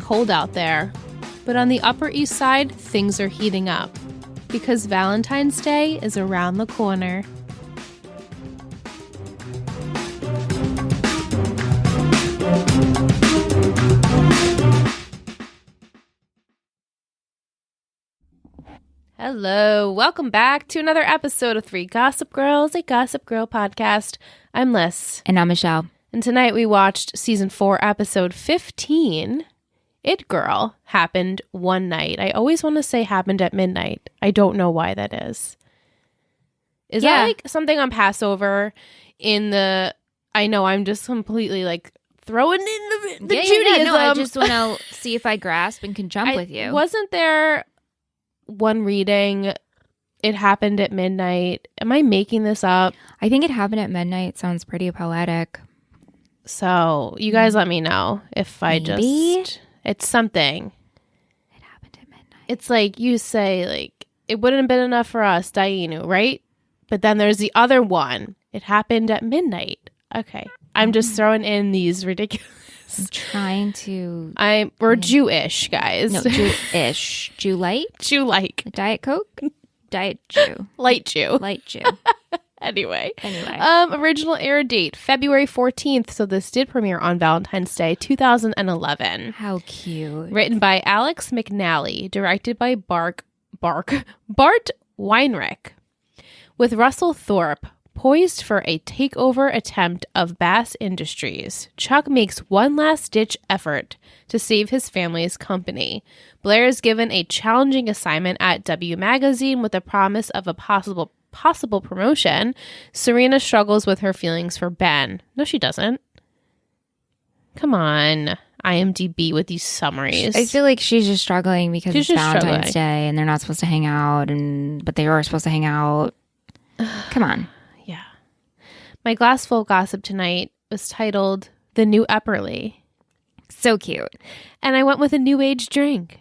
cold out there, but on the Upper East Side, things are heating up because Valentine's Day is around the corner. Hello, welcome back to another episode of Three Gossip Girls, a Gossip Girl podcast. I'm Liz. And I'm Michelle. And tonight we watched season 4, episode 15, It Girl, happened one night. I always want to say happened at midnight. I don't know why that is. Is that like something on Passover in the, I know I'm just completely like throwing in the Judaism. Yeah, no, I just want to see if I grasp and can jump with you. Wasn't there one reading, it happened at midnight? Am I making this up? I think it happened at midnight. Sounds pretty poetic. So you guys let me know if I just, it's something. It happened at midnight. It's like you say, like, it wouldn't have been enough for us, Dainu, right? But then there's the other one. It happened at midnight. Okay. I'm just throwing in these ridiculous. I'm trying to. We're Jewish, guys. No, Jewish. Jew-like? Jew-like. Diet Coke? Diet Jew. Light Jew. Light Jew. Anyway. Original air date, February 14th. So this did premiere on Valentine's Day, 2011. How cute. Written by Alex McNally, directed by Bart Weinrich, with Russell Thorpe poised for a takeover attempt of Bass Industries. Chuck makes one last-ditch effort to save his family's company. Blair is given a challenging assignment at W Magazine with a promise of a possible promotion. Serena struggles with her feelings for Ben. No, she doesn't. Come on, IMDb with these summaries. I feel like she's just struggling because it's Valentine's Day and they're not supposed to hang out, but they are supposed to hang out. Come on. Yeah. My Glassful gossip tonight was titled The New Epperly. So cute. And I went with a new age drink.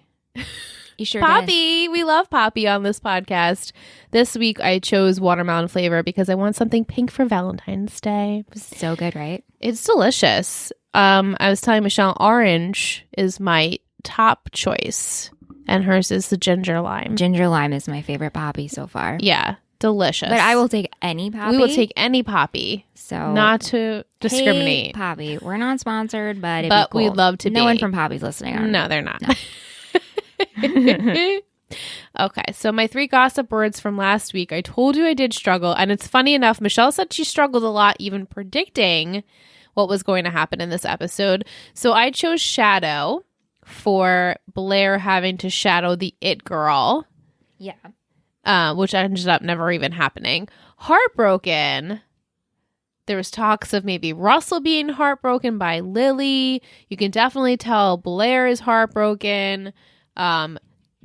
You sure Poppy. did. We love Poppy on this podcast. This week I chose watermelon flavor because I want something pink for Valentine's Day. So good, right? It's delicious. I was telling Michelle, orange is my top choice, and hers is the ginger lime. Ginger lime is my favorite Poppy so far. Yeah, delicious. But I will take any Poppy. We will take any Poppy. So not to discriminate. Hey, Poppy. We're not sponsored, but it'd but be cool. We'd love to be. No one from Poppy's listening. No, they're not. No. Okay, so my 3 gossip words from last week. I told you I did struggle, and it's funny enough, Michelle said she struggled a lot even predicting what was going to happen in this episode. So I chose shadow for Blair having to shadow the it girl. Yeah. Which ended up never even happening. Heartbroken. There was talks of maybe Russell being heartbroken by Lily. You can definitely tell Blair is heartbroken.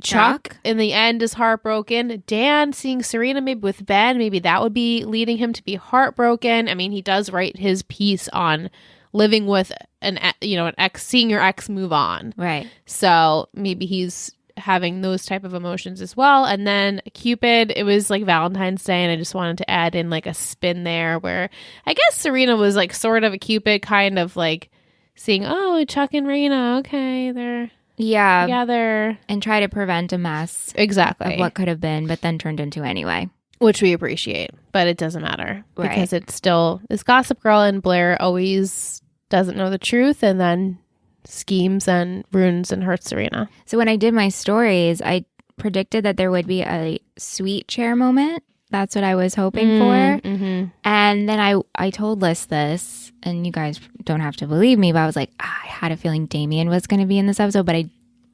Chuck in the end is heartbroken. Dan seeing Serena maybe with Ben, maybe that would be leading him to be heartbroken. I mean, he does write his piece on living with an ex, seeing your ex move on. Right. So maybe he's having those type of emotions as well. And then Cupid, it was like Valentine's Day, and I just wanted to add in like a spin there where I guess Serena was like sort of a Cupid, kind of like seeing, oh, Chuck and Raina, okay, they're together, and try to prevent a mess exactly of what could have been, but then turned into anyway, which we appreciate, but it doesn't matter because right. It's still this Gossip Girl, and Blair always doesn't know the truth and then schemes and ruins and hurts Serena. So when I did my stories, I predicted that there would be a sweet chair moment. That's what I was hoping for. Mm-hmm. And then I told Liz this, and you guys don't have to believe me, but I was like, I had a feeling Damien was going to be in this episode, but I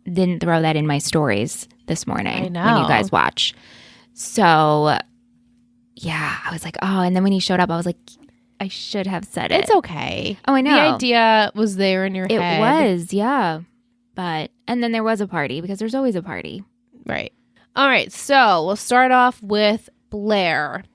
didn't throw that in my stories this morning when you guys watch. So, yeah, I was like, oh, and then when he showed up, I was like, I should have said it. It's okay. Oh, I know. The idea was there in your head. It was, yeah. And then there was a party, because there's always a party. Right. All right, so we'll start off with Blair.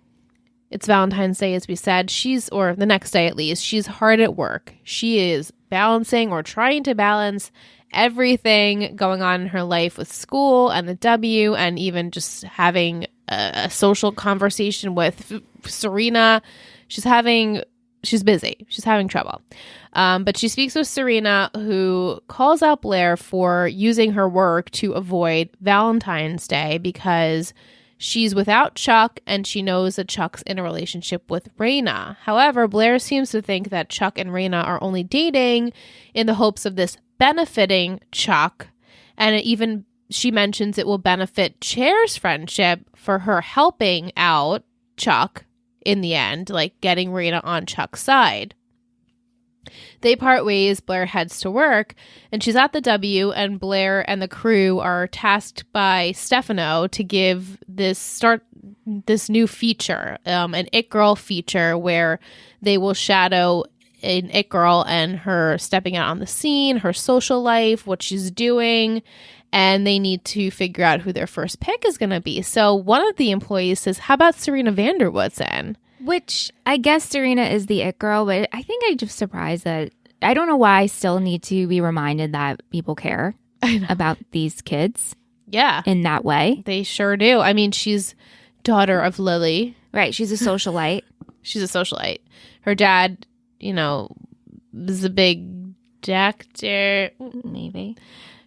It's Valentine's Day, as we said. Or the next day at least, she's hard at work. She is balancing or trying to balance everything going on in her life with school and the W, and even just having a social conversation with Serena. She's having she's busy. She's having trouble. But she speaks with Serena, who calls out Blair for using her work to avoid Valentine's Day because she's without Chuck and she knows that Chuck's in a relationship with Raina. However, Blair seems to think that Chuck and Raina are only dating in the hopes of this benefiting Chuck. And she mentions it will benefit Cher's friendship for her helping out Chuck in the end, like getting Raina on Chuck's side. They part ways. Blair heads to work, and she's at the W, and Blair and the crew are tasked by Stefano to start this new feature, an It Girl feature, where they will shadow an It Girl and her stepping out on the scene, her social life, what she's doing, and they need to figure out who their first pick is going to be. So one of the employees says, how about Serena Vanderwoodson? Which I guess Serena is the It Girl, but I think I'm just surprised that I don't know why I still need to be reminded that people care about these kids. Yeah. In that way. They sure do. I mean, she's daughter of Lily. Right. She's a socialite. She's a socialite. Her dad, is a big actor. Maybe.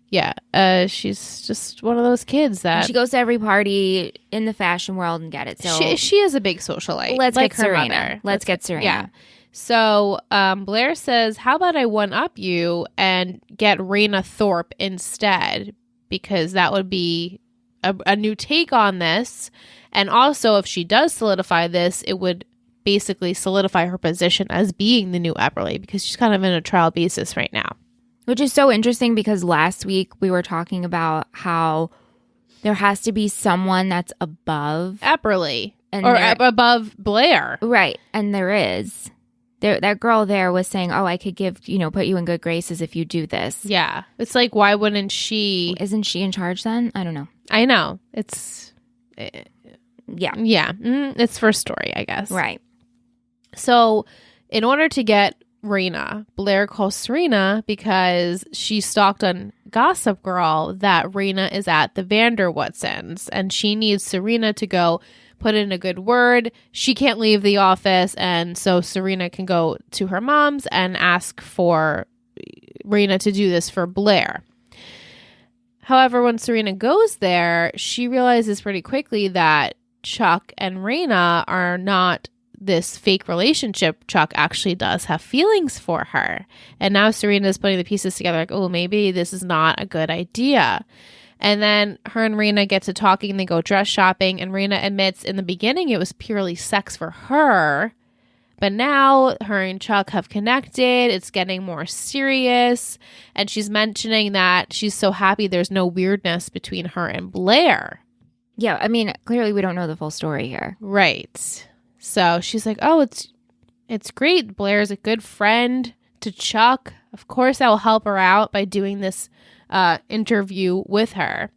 Yeah, she's just one of those kids that... And she goes to every party in the fashion world and get it. So she is a big socialite. Let's like get Serena. Mother. Let's get Serena. Yeah. So Blair says, how about I one-up you and get Raina Thorpe instead? Because that would be a new take on this. And also, if she does solidify this, it would basically solidify her position as being the new Epperly, because she's kind of in a trial basis right now. Which is so interesting because last week we were talking about how there has to be someone that's above Epperly or above Blair. Right. And there is. That girl there was saying, oh, I could put you in good graces if you do this. Yeah. It's like, why wouldn't she? Isn't she in charge then? I don't know. I know. It's. Yeah. Yeah. It's first story, I guess. Right. So in order to get Raina, Blair calls Serena because she stalked on Gossip Girl that Raina is at the Vanderwoodsons and she needs Serena to go put in a good word. She can't leave the office, and so Serena can go to her mom's and ask for Raina to do this for Blair. However, when Serena goes there, she realizes pretty quickly that Chuck and Raina are not this fake relationship. Chuck actually does have feelings for her. And now Serena is putting the pieces together like, oh, maybe this is not a good idea. And then her and Raina get to talking. They go dress shopping. And Raina admits in the beginning it was purely sex for her. But now her and Chuck have connected. It's getting more serious. And she's mentioning that she's so happy there's no weirdness between her and Blair. Yeah, I mean, clearly we don't know the full story here. Right. So she's like, oh, it's great. Blair's a good friend to Chuck. Of course, I will help her out by doing this interview with her.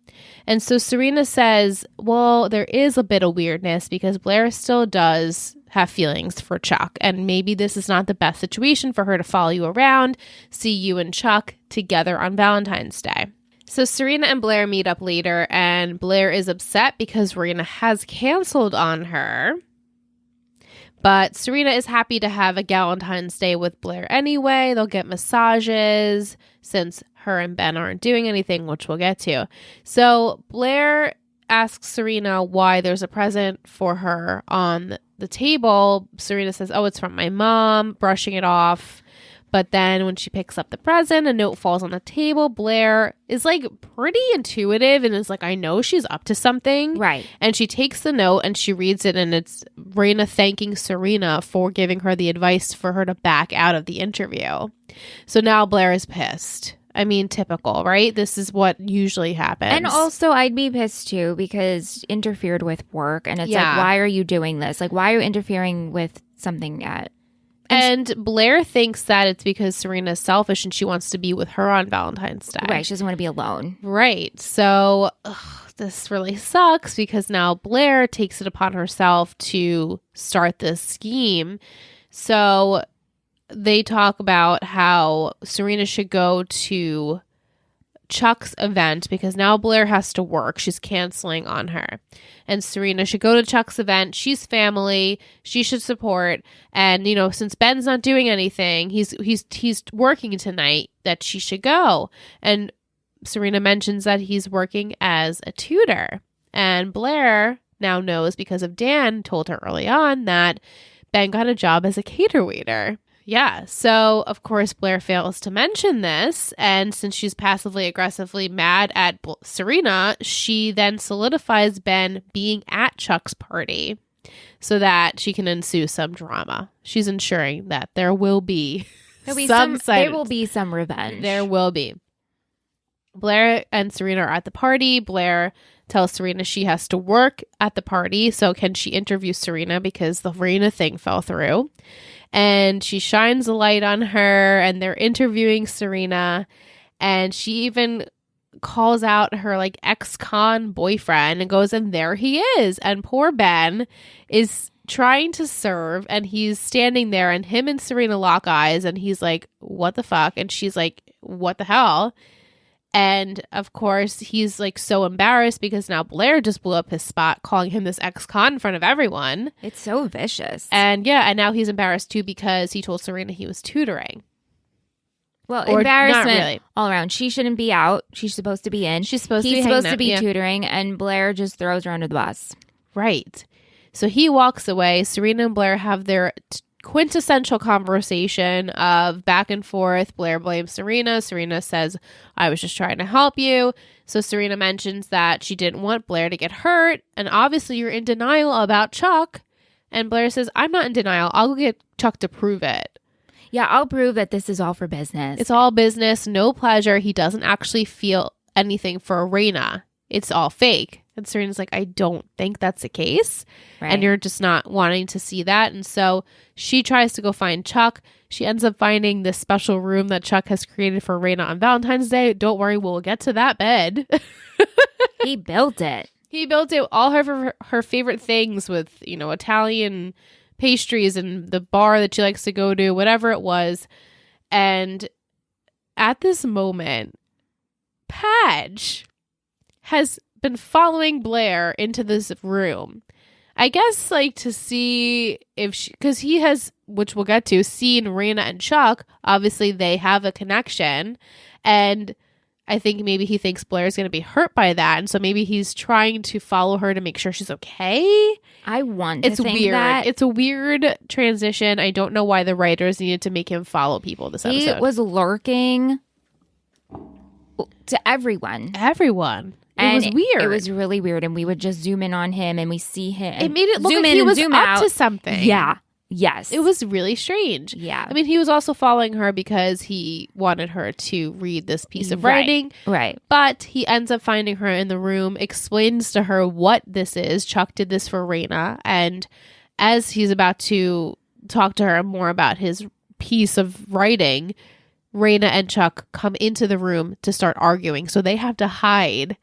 And so Serena says, well, there is a bit of weirdness because Blair still does have feelings for Chuck. And maybe this is not the best situation for her to follow you around, see you and Chuck together on Valentine's Day. So Serena and Blair meet up later, and Blair is upset because Raina has canceled on her. But Serena is happy to have a Galentine's Day with Blair anyway. They'll get massages since her and Ben aren't doing anything, which we'll get to. So Blair asks Serena why there's a present for her on the table. Serena says, oh, it's from my mom, brushing it off. But then when she picks up the present, a note falls on the table. Blair is like pretty intuitive and is like, I know she's up to something. Right. And she takes the note and she reads it, and it's Raina thanking Serena for giving her the advice for her to back out of the interview. So now Blair is pissed. I mean, typical, right? This is what usually happens. And also, I'd be pissed too because interfered with work. And it's like, why are you doing this? Like, why are you interfering with something at... And Blair thinks that it's because Serena is selfish and she wants to be with her on Valentine's Day. Right. She doesn't want to be alone. Right. So this really sucks because now Blair takes it upon herself to start this scheme. So they talk about how Serena should go to Chuck's event because now Blair has to work. She's canceling on her. And Serena should go to Chuck's event. She's family. She should support. And, you know, since Ben's not doing anything, he's working tonight, that she should go. And Serena mentions that he's working as a tutor. And Blair now knows because of Dan told her early on that Ben got a job as a cater waiter. Yeah, so of course Blair fails to mention this, and since she's passively aggressively mad at Serena, she then solidifies Ben being at Chuck's party so that she can ensue some drama. She's ensuring that there will be some revenge. There will be. Blair and Serena are at the party. Blair tells Serena she has to work at the party, so can she interview Serena because the Serena thing fell through. And she shines a light on her, and they're interviewing Serena, and she even calls out her like ex-con boyfriend and goes, and there he is. And poor Ben is trying to serve, and he's standing there, and him and Serena lock eyes, and he's like, what the fuck? And she's like, what the hell? And of course, he's like so embarrassed because now Blair just blew up his spot, calling him this ex-con in front of everyone. It's so vicious. And yeah, and now he's embarrassed too because he told Serena he was tutoring. Well, or embarrassment really. All around. She shouldn't be out. She's supposed to be in. He's supposed to be tutoring, and Blair just throws her under the bus. Right. So he walks away. Serena and Blair have their quintessential conversation of back and forth. Blair blames Serena. Serena says, I was just trying to help you. So Serena mentions that she didn't want Blair to get hurt. And obviously you're in denial about Chuck. And Blair says, I'm not in denial. I'll go get Chuck to prove it. Yeah, I'll prove that this is all for business. It's all business, no pleasure. He doesn't actually feel anything for Arena. It's all fake. And Serena's like, I don't think that's the case. Right. And you're just not wanting to see that. And so she tries to go find Chuck. She ends up finding this special room that Chuck has created for Raina on Valentine's Day. Don't worry, we'll get to that bed. He built it. He built it. All her favorite things with, you know, Italian pastries and the bar that she likes to go to, whatever it was. And at this moment, Padge has been following Blair into this room. I guess like to see if she, because he has, which we'll get to, seen Raina and Chuck. Obviously they have a connection, and I think maybe he thinks Blair's going to be hurt by that, and so maybe he's trying to follow her to make sure she's okay. I want to think weird. That. It's a weird transition. I don't know why the writers needed to make him follow people this episode. He was lurking to everyone. It was weird. It was really weird, and we would just zoom in on him, and we see him. It made it look like he was up to something. Yeah. Yes. It was really strange. Yeah. I mean, he was also following her because he wanted her to read this piece of writing. Right. But he ends up finding her in the room, explains to her what this is. Chuck did this for Raina. And as he's about to talk to her more about his piece of writing, Raina and Chuck come into the room to start arguing. So they have to hide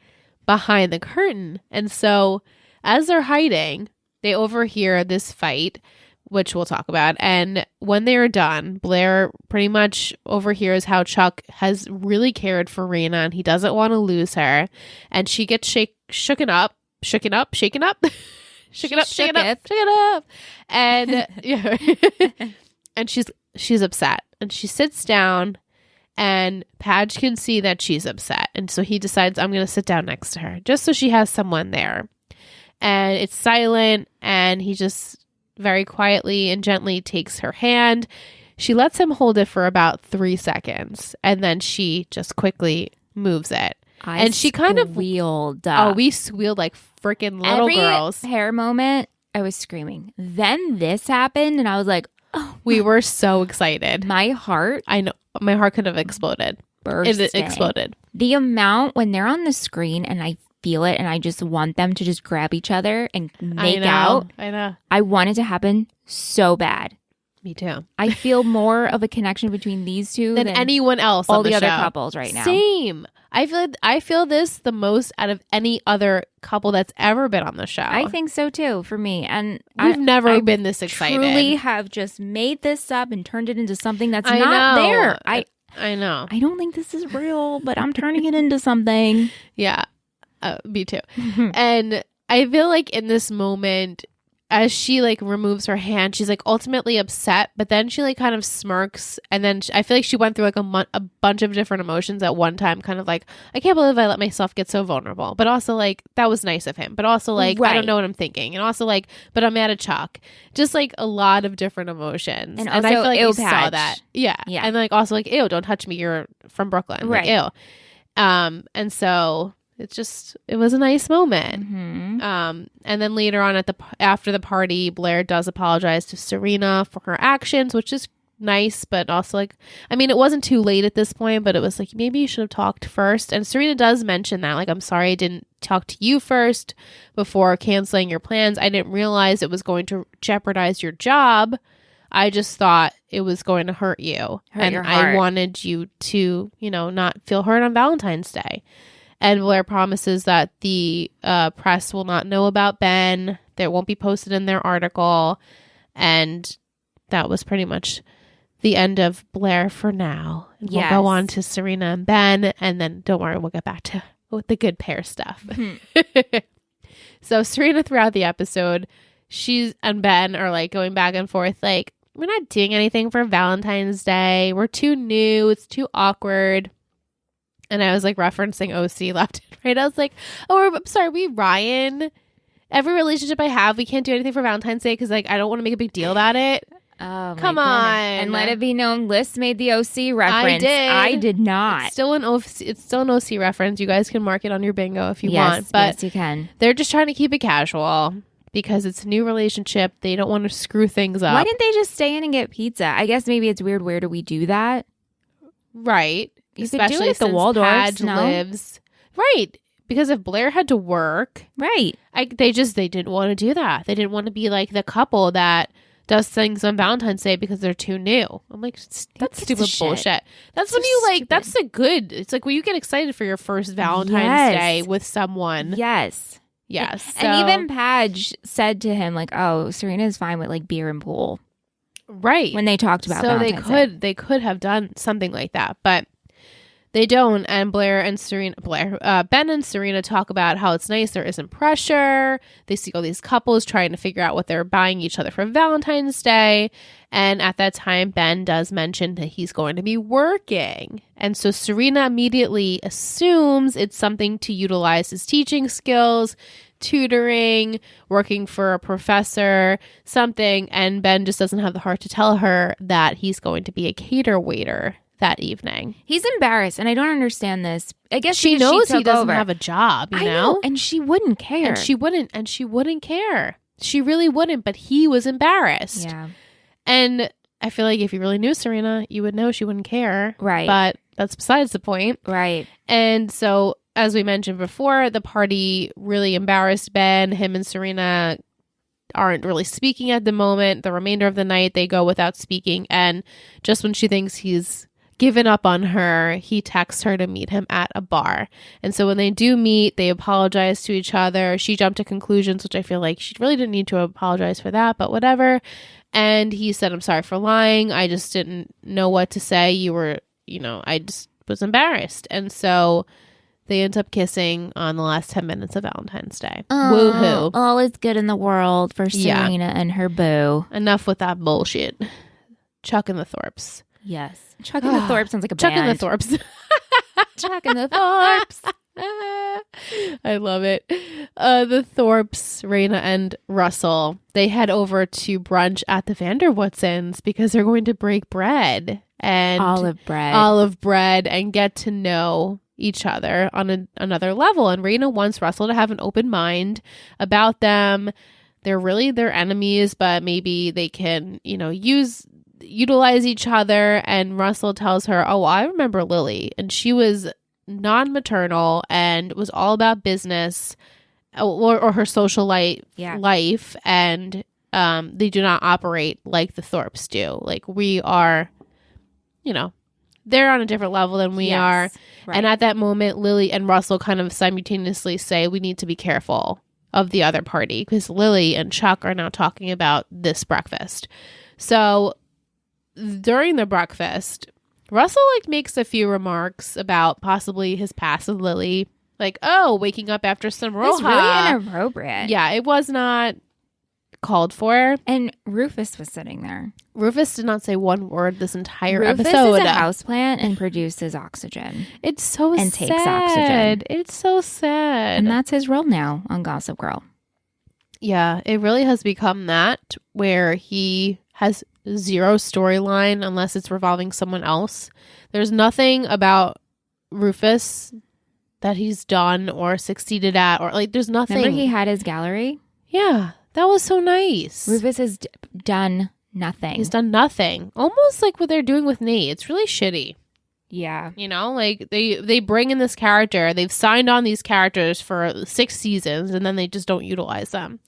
behind the curtain. And so as they're hiding, they overhear this fight, which we'll talk about. And when they are done, Blair pretty much overhears how Chuck has really cared for Raina and he doesn't want to lose her. And she gets shaken up. And yeah. And she's upset. And she sits down, and Padge can see that she's upset. And so he decides, I'm going to sit down next to her just so she has someone there. And it's silent, and he just very quietly and gently takes her hand. She lets him hold it for about 3 seconds, and then she just quickly moves it. She kind of squealed up. Oh, we squealed like freaking little girls. Every hair moment, I was screaming. Then this happened, and I was like, oh. We were so excited. My heart. I know. My heart could have exploded. It exploded. The amount when they're on the screen and I feel it and I just want them to just grab each other and make out. I know. I want it to happen so bad. Me too. I feel more of a connection between these two than anyone else all on the other show. couples right now. Same. I feel this the most out of any other couple that's ever been on the show. I think so too, for me. And we've never been this excited. Truly have just made this up and turned it into something that's not there. I know. I don't think this is real, but I'm turning it into something. Yeah, me too. And I feel like in this moment, as she like removes her hand, she's like ultimately upset, but then she like kind of smirks, and then I feel like she went through like a bunch of different emotions at one time, kind of like, I can't believe I let myself get so vulnerable, but also like that was nice of him, but also like I don't know what I'm thinking, and also like, but I'm mad at Chuck. Just like a lot of different emotions, and I feel like you saw that, yeah, and like also like, ew, don't touch me, you're from Brooklyn, right? Like, ew, and so. It was a nice moment. And then later on after the party, Blair does apologize to Serena for her actions, which is nice, but also like, I mean, it wasn't too late at this point, but it was like, maybe you should have talked first. And Serena does mention that, like, I'm sorry I didn't talk to you first before canceling your plans. I didn't realize it was going to jeopardize your job. I just thought it was going to hurt you. I wanted you to, not feel hurt on Valentine's Day. And Blair promises that the press will not know about Ben. That won't be posted in their article. And that was pretty much the end of Blair for now. And we'll go on to Serena and Ben. And then don't worry, we'll get back to the good pair stuff. So Serena, throughout the episode, she and Ben are like going back and forth like, we're not doing anything for Valentine's Day. We're too new. It's too awkward. And I was like referencing OC left and right. I was like, I'm sorry, we Ryan. Every relationship I have, we can't do anything for Valentine's Day because like I don't want to make a big deal about it. Oh, come on. And let it be known, Liz made the OC reference. I did not. It's still an OC reference. You guys can mark it on your bingo if you want. But yes, you can. They're just trying to keep it casual because it's a new relationship. They don't want to screw things up. Why didn't they just stay in and get pizza? I guess maybe it's weird. Where do we do that? Right. You could do it at the Waldorf. Lives. Right. Because if Blair had to work. Right. They didn't want to do that. They didn't want to be like the couple that does things on Valentine's Day because they're too new. I'm like, that's stupid bullshit. That's when you like, that's the good. It's like when you get excited for your first Valentine's Day with someone. Yes. Yes. So. And even Padge said to him like, oh, Serena's fine with like beer and pool. Right. When they talked about Valentine's Day. They could have done something like that, but they don't. And Ben and Serena talk about how it's nice there isn't pressure. They see all these couples trying to figure out what they're buying each other for Valentine's Day. And at that time, Ben does mention that he's going to be working. And so Serena immediately assumes it's something to utilize his teaching skills, tutoring, working for a professor, something. And Ben just doesn't have the heart to tell her that he's going to be a cater waiter that evening. He's embarrassed, and I don't understand this. I guess she knows he doesn't have a job, I know, and she wouldn't care. And she wouldn't care. She really wouldn't, but he was embarrassed. Yeah. And I feel like if you really knew Serena, you would know she wouldn't care. Right. But that's besides the point. Right. And so, as we mentioned before, the party really embarrassed Ben. Him and Serena aren't really speaking at the moment. The remainder of the night, they go without speaking. And just when she thinks he's given up on her, he texts her to meet him at a bar. And so when they do meet, they apologize to each other. She jumped to conclusions, which I feel like she really didn't need to apologize for that, but whatever. And he said, I'm sorry for lying. I just didn't know what to say. I just was embarrassed. And so they end up kissing on the last 10 minutes of Valentine's Day. Woohoo. All is good in the world for Serena and her boo. Enough with that bullshit. Chuck and the Thorpes. Yes. Chuck and the Thorpes sounds like a Chuck band. and the Thorpes. Chuck and the Thorpes. I love it. The Thorpes, Raina and Russell, they head over to brunch at the Vanderwoodsons because they're going to break bread. And olive bread and get to know each other on another level. And Raina wants Russell to have an open mind about them. They're enemies, but maybe they can, utilize each other. And Russell tells her, oh, I remember Lily, and she was non-maternal and was all about business or her social life. And they do not operate like the Thorpes do. Like we are, they're on a different level than we are. Right. And at that moment, Lily and Russell kind of simultaneously say, we need to be careful of the other party because Lily and Chuck are now talking about this breakfast. So during the breakfast, Russell makes a few remarks about possibly his past with Lily. Like, oh, waking up after some roja. It's really inappropriate. Yeah, it was not called for. And Rufus was sitting there. Rufus did not say one word this entire Rufus episode. Rufus is a houseplant and produces oxygen. It's so sad. And takes oxygen. It's so sad. And that's his role now on Gossip Girl. Yeah, it really has become that, where he has zero storyline unless it's revolving someone else. There's nothing about Rufus that he's done or succeeded at, or there's nothing. Remember he had his gallery? Yeah, that was so nice. Rufus has done nothing. He's done nothing. Almost like what they're doing with Nate. It's really shitty. Yeah. You know, they bring in this character. They've signed on these characters for 6 seasons, and then they just don't utilize them.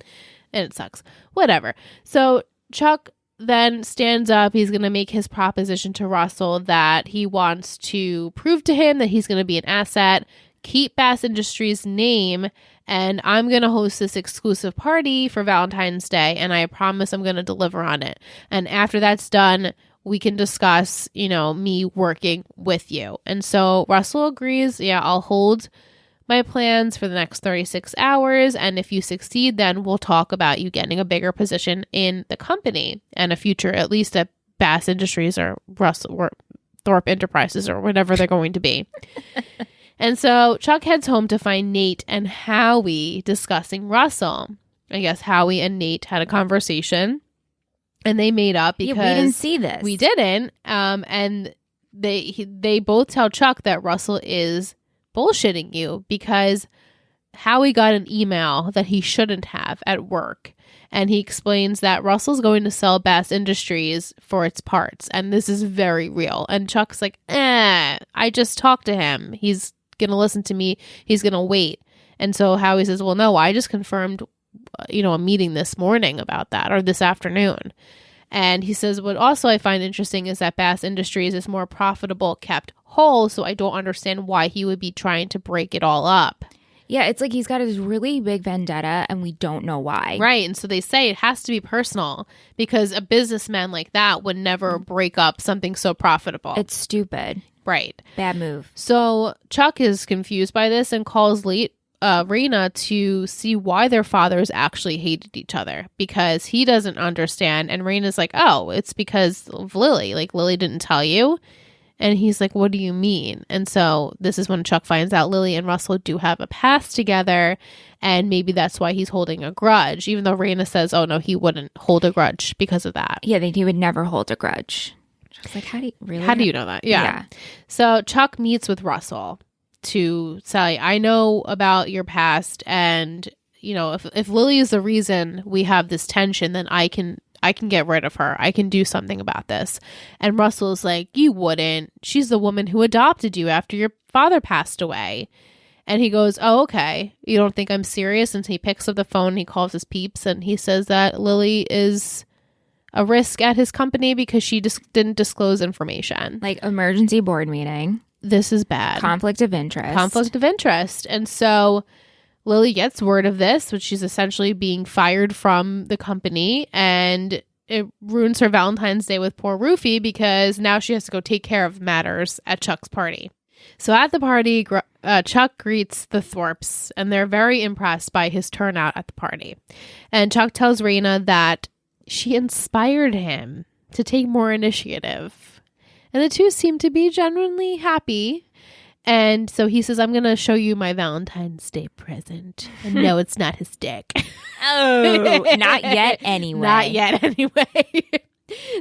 And it sucks. Whatever. So Chuck then stands up. He's going to make his proposition to Russell that he wants to prove to him that he's going to be an asset, keep Bass Industries' name, and I'm going to host this exclusive party for Valentine's Day, and I promise I'm going to deliver on it. And after that's done, we can discuss, me working with you. And so Russell agrees, yeah, I'll hold my plans for the next 36 hours. And if you succeed, then we'll talk about you getting a bigger position in the company and a future, at least at Bass Industries or Thorpe Enterprises or whatever they're going to be. And so Chuck heads home to find Nate and Howie discussing Russell. I guess Howie and Nate had a conversation. And they made up because we didn't see this. We didn't. And they both tell Chuck that Russell is bullshitting you because Howie got an email that he shouldn't have at work. And he explains that Russell's going to sell Bass Industries for its parts. And this is very real. And Chuck's like, I just talked to him. He's going to listen to me. He's going to wait. And so Howie says, well, no, I just confirmed a meeting this morning about that, or this afternoon. And he says, what also I find interesting is that Bass Industries is more profitable kept whole, so I don't understand why he would be trying to break it all up. Yeah, it's like he's got this really big vendetta and we don't know why. Right, and so they say it has to be personal because a businessman like that would never break up something so profitable. It's stupid. Right. Bad move. So Chuck is confused by this and calls Raina to see why their fathers actually hated each other because he doesn't understand. And Raina's like, oh, it's because of Lily. Like, Lily didn't tell you. And he's like, what do you mean? And so this is when Chuck finds out Lily and Russell do have a past together. And maybe that's why he's holding a grudge, even though Raina says, oh, no, he wouldn't hold a grudge because of that. Yeah, he would never hold a grudge. I was like, how do you know that? Yeah. So Chuck meets with Russell to say, I know about your past, and if Lily is the reason we have this tension, then I can get rid of her. I can do something about this. And Russell's like, you wouldn't. She's the woman who adopted you after your father passed away. And he goes, oh, okay. You don't think I'm serious? And he picks up the phone, he calls his peeps, and he says that Lily is a risk at his company because she just didn't disclose information. Like emergency board meeting. This is bad. Conflict of interest. And so Lily gets word of this, which she's essentially being fired from the company, and it ruins her Valentine's Day with poor Rufy because now she has to go take care of matters at Chuck's party. So at the party, Chuck greets the Thorpes, and they're very impressed by his turnout at the party. And Chuck tells Raina that she inspired him to take more initiative. And the two seem to be genuinely happy. And so he says, I'm going to show you my Valentine's Day present. And no, it's not his dick. Oh, not yet anyway. Not yet anyway.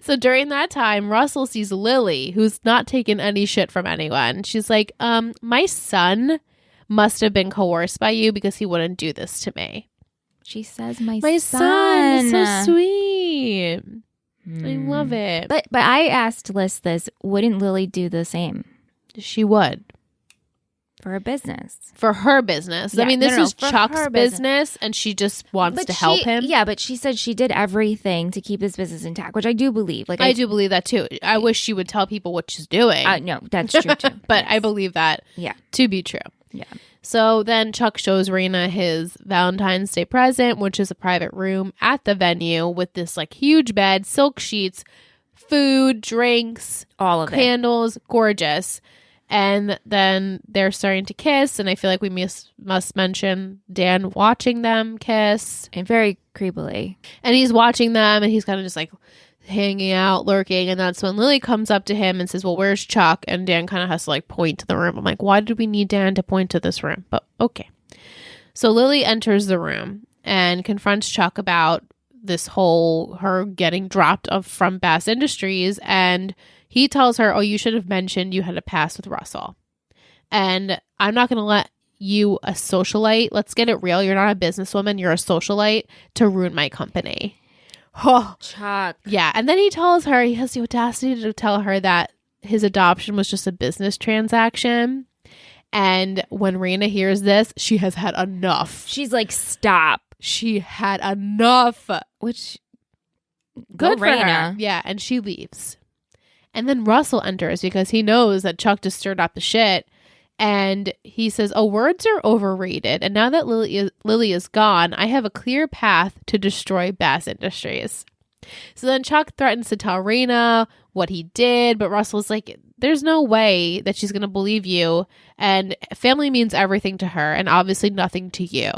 So during that time, Russell sees Lily, who's not taken any shit from anyone. She's like, my son must have been coerced by you because he wouldn't do this to me. She says, my son is so sweet. I love it. But I asked Liz this, wouldn't Lily do the same? She would. For her business. For her business. Yeah, I mean, this is Chuck's business, and she just wants to help him. Yeah, but she said she did everything to keep his business intact, which I do believe. I do believe that, too. I wish she would tell people what she's doing. No, that's true, too. But yes. I believe that to be true. Yeah. So then Chuck shows Raina his Valentine's Day present, which is a private room at the venue with this huge bed, silk sheets, food, drinks, all of candles, gorgeous. And then they're starting to kiss, and I feel like we must mention Dan watching them kiss. And very creepily. And he's watching them, and he's kind of just like hanging out, lurking, and that's when Lily comes up to him and says, well, where's Chuck? And Dan kind of has to like point to the room. I'm like, why did we need Dan to point to this room? But okay. So Lily enters the room and confronts Chuck about this whole her getting dropped from Bass Industries, and he tells her, oh, you should have mentioned you had a past with Russell. And I'm not going to let you, a socialite, let's get it real. You're not a businesswoman. You're a socialite to ruin my company. Oh, Chuck. Yeah. And then he tells her, he has the audacity to tell her that his adoption was just a business transaction. And when Raina hears this, she has had enough. She's like, stop. She had enough. Which, good for her. Yeah. And she leaves. And then Russell enters because he knows that Chuck just stirred up the shit. And he says, oh, words are overrated. And now that Lily is gone, I have a clear path to destroy Bass Industries. So then Chuck threatens to tell Raina what he did. But Russell's like, there's no way that she's going to believe you. And family means everything to her and obviously nothing to you.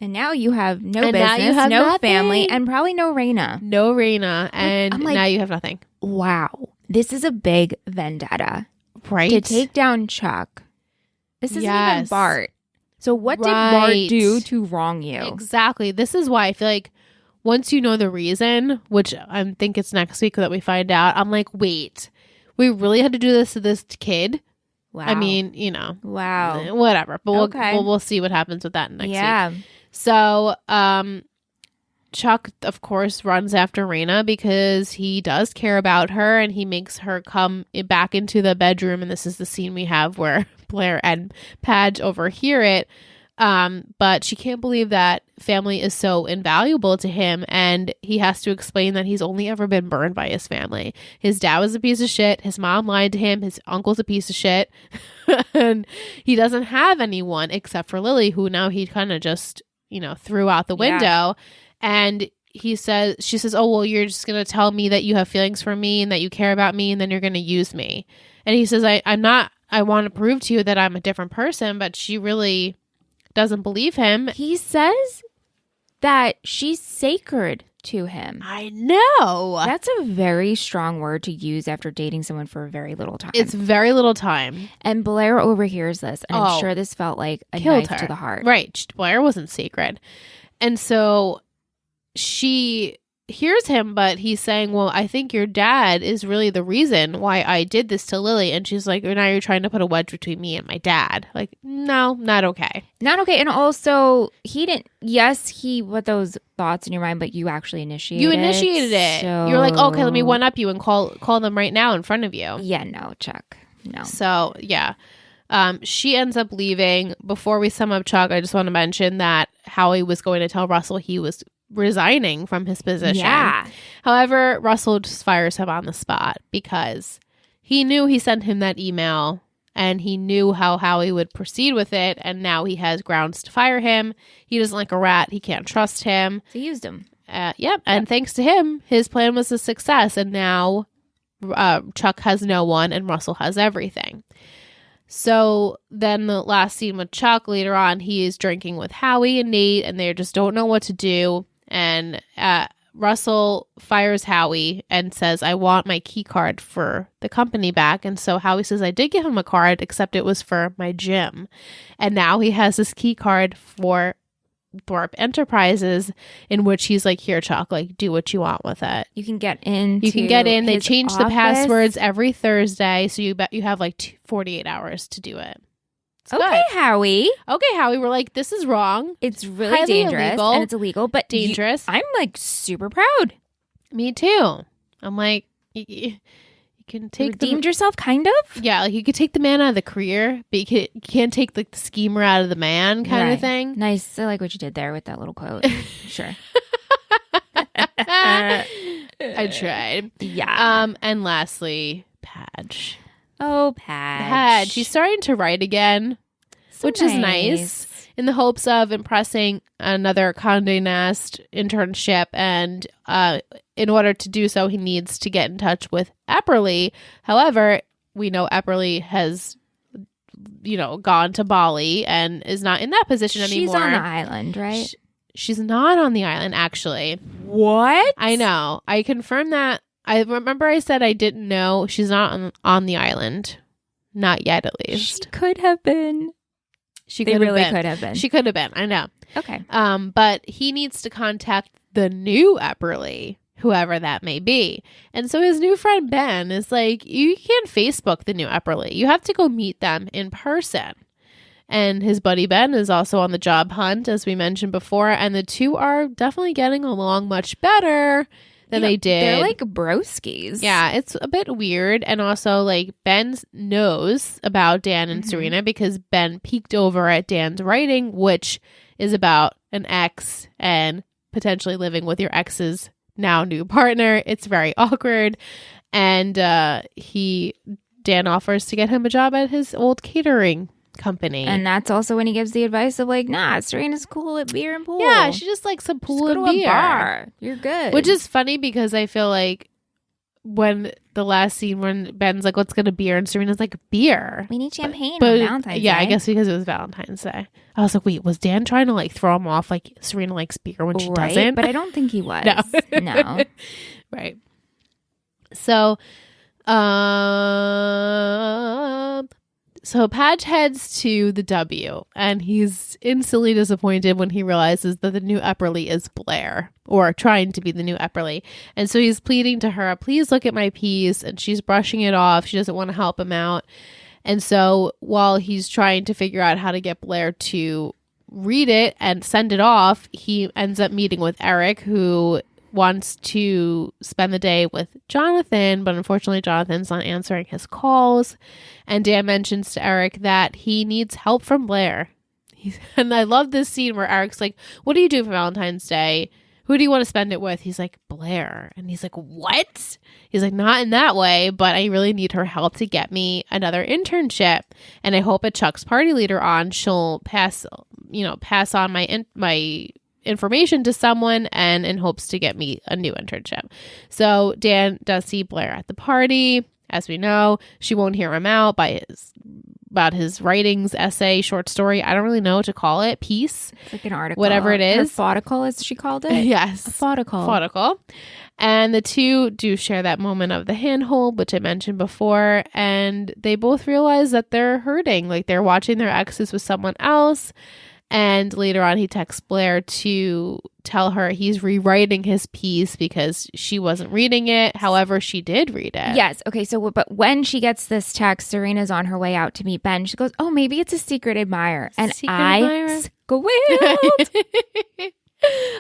And now you have no business, no nothing. Family, and probably no Raina. No Raina. And like, now you have nothing. Wow. This is a big vendetta. Right. To take down Chuck. This isn't even Bart. So what did Bart do to wrong you? Exactly. This is why I feel like once you know the reason, which I think it's next week that we find out, I'm like, wait, we really had to do this to this kid? Wow. I mean, you know. Wow. Whatever. But we'll see what happens with that next week. So, Chuck, of course, runs after Raina because he does care about her, and he makes her come back into the bedroom. And this is the scene we have where Blair and Padge overhear it. But she can't believe that family is so invaluable to him. And he has to explain that he's only ever been burned by his family. His dad was a piece of shit. His mom lied to him. His uncle's a piece of shit. And he doesn't have anyone except for Lily, who now he kind of just, threw out the window. Yeah. And she says, oh, well, you're just going to tell me that you have feelings for me and that you care about me, and then you're going to use me. And he says, I want to prove to you that I'm a different person, but she really doesn't believe him. He says that she's sacred to him. I know. That's a very strong word to use after dating someone for a very little time. It's very little time. And Blair overhears this, and I'm sure this felt like a knife to the heart. Right. Blair wasn't sacred. And so she hears him, but he's saying, well, I think your dad is really the reason why I did this to Lily. And she's like, now you're trying to put a wedge between me and my dad. Like, no, not okay. Not okay. And also, he didn't, he put those thoughts in your mind, but you actually initiated it. You initiated it. So... You're like, okay, let me one up you and call them right now in front of you. Yeah, no, Chuck. No. So, yeah. She ends up leaving. Before we sum up Chuck, I just want to mention that Howie was going to tell Russell he was resigning from his position. Yeah. However, Russell just fires him on the spot because he knew he sent him that email and he knew how Howie would proceed with it, and now he has grounds to fire him. He doesn't like a rat. He can't trust him. So he used him. Yep. And thanks to him, his plan was a success, and now Chuck has no one and Russell has everything. So then the last scene with Chuck, later on, he is drinking with Howie and Nate, and they just don't know what to do. And Russell fires Howie and says, I want my key card for the company back. And so Howie says, I did give him a card, except it was for my gym. And now he has this key card for Thorpe Enterprises, in which he's like, here, Chuck, like, do what you want with it. You can get in. They change the passwords every Thursday, so you have like 48 hours to do it. It's okay, good. Howie. Okay, Howie. We're like, this is wrong. It's really dangerous illegal, and it's illegal, but dangerous. I'm like super proud. Me too. I'm like, you can take redeemed yourself, kind of. Yeah, like you could take the man out of the career, but you can't take like the schemer out of the man, kind of thing. Nice. I like what you did there with that little quote. Sure. I tried. Yeah. And lastly, Padge. Oh, Padge. She's starting to write again, which is nice. in the hopes of impressing another Condé Nast internship. And in order to do so, he needs to get in touch with Epperly. However, we know Epperly has, gone to Bali and is not in that position anymore. She's on the island, right? She's not on the island, actually. What? I know. I confirmed that. I remember I said I didn't know. She's not on the island. Not yet, at least. She could have been. She could have been. She could have been. I know. Okay. But he needs to contact the new Epperly, whoever that may be. And so his new friend Ben is like, you can't Facebook the new Epperly. You have to go meet them in person. And his buddy Ben is also on the job hunt, as we mentioned before. And the two are definitely getting along much better than they did. They're like broskies. Yeah, it's a bit weird. And also, like, Ben knows about Dan and Serena because Ben peeked over at Dan's writing, which is about an ex and potentially living with your ex's now new partner. It's very awkward. And Dan offers to get him a job at his old catering company. And that's also when he gives the advice of like, nah, Serena's cool at beer and pool. Yeah, she just likes some pool and beer. A bar. You're good. Which is funny because I feel like when the last scene when Ben's like, let's get a beer, and Serena's like, beer. We need champagne on Valentine's Day. Yeah, I guess because it was Valentine's Day. I was like, wait, was Dan trying to like throw him off like Serena likes beer when she doesn't? But I don't think he was. No. Right. So, So Padge heads to the W, and he's instantly disappointed when he realizes that the new Epperly is Blair, or trying to be the new Epperly. And so he's pleading to her, please look at my piece, and she's brushing it off. She doesn't want to help him out. And so while he's trying to figure out how to get Blair to read it and send it off, he ends up meeting with Eric, who wants to spend the day with Jonathan, but unfortunately Jonathan's not answering his calls. And Dan mentions to Eric that he needs help from Blair. And I love this scene where Eric's like, what do you do for Valentine's Day? Who do you want to spend it with? He's like, Blair. And he's like, what? He's like, not in that way, but I really need her help to get me another internship. And I hope at Chuck's party later on, she'll pass on my information to someone and in hopes to get me a new internship. So Dan does see Blair at the party. As we know, she won't hear him out about his writings, essay, short story. I don't really know what to call it. Piece. It's like an article. Whatever it is. Her fautical, as she called it. Yes. A fautical. Fautical. And the two do share that moment of the handhold, which I mentioned before. And they both realize that they're hurting. Like they're watching their exes with someone else. And later on, he texts Blair to tell her he's rewriting his piece because she wasn't reading it. However, she did read it. Yes. Okay. So, but when she gets this text, Serena's on her way out to meet Ben. She goes, oh, maybe it's a secret admirer. And I squealed.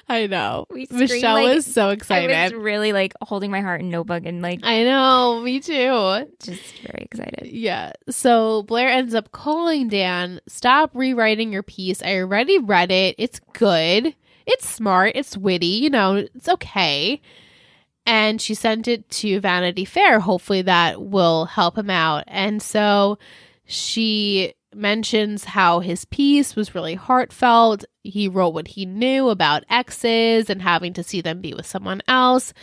I know. Michelle was so excited. I was really like holding my heart in notebook and like. I know. Me too. Just very excited. Yeah. So Blair ends up calling Dan. Stop rewriting your piece. I already read it. It's good. It's smart. It's witty. It's okay. And she sent it to Vanity Fair. Hopefully that will help him out. And so she mentions how his piece was really heartfelt. He wrote what he knew about exes and having to see them be with someone else,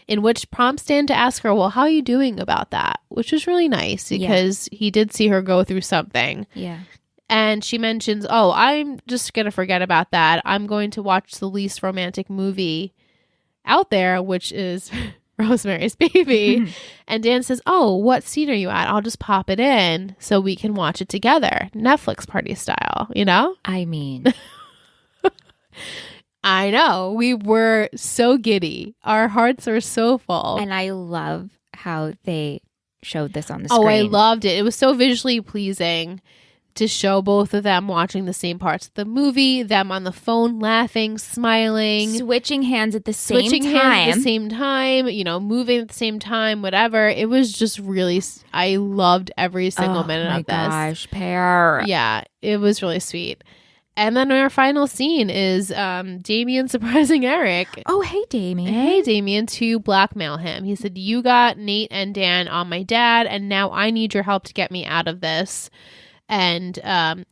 in which prompts Dan to ask her, well, how are you doing about that? Which is really nice because he did see her go through something. Yeah. And she mentions, oh, I'm just going to forget about that. I'm going to watch the least romantic movie out there, which is Rosemary's Baby. And Dan says, oh, what scene are you at? I'll just pop it in so we can watch it together. Netflix party style, I mean. I know. We were so giddy. Our hearts are so full. And I love how they showed this on the screen. Oh, I loved it. It was so visually pleasing to show both of them watching the same parts of the movie, them on the phone laughing, smiling, switching hands at the same time, moving at the same time, whatever. It was just really, I loved every single minute of this. Oh my gosh, pair. Yeah, it was really sweet. And then our final scene is Damien surprising Eric. Oh, hey, Damien. Hey, Damien, to blackmail him. He said, you got Nate and Dan on my dad, and now I need your help to get me out of this. And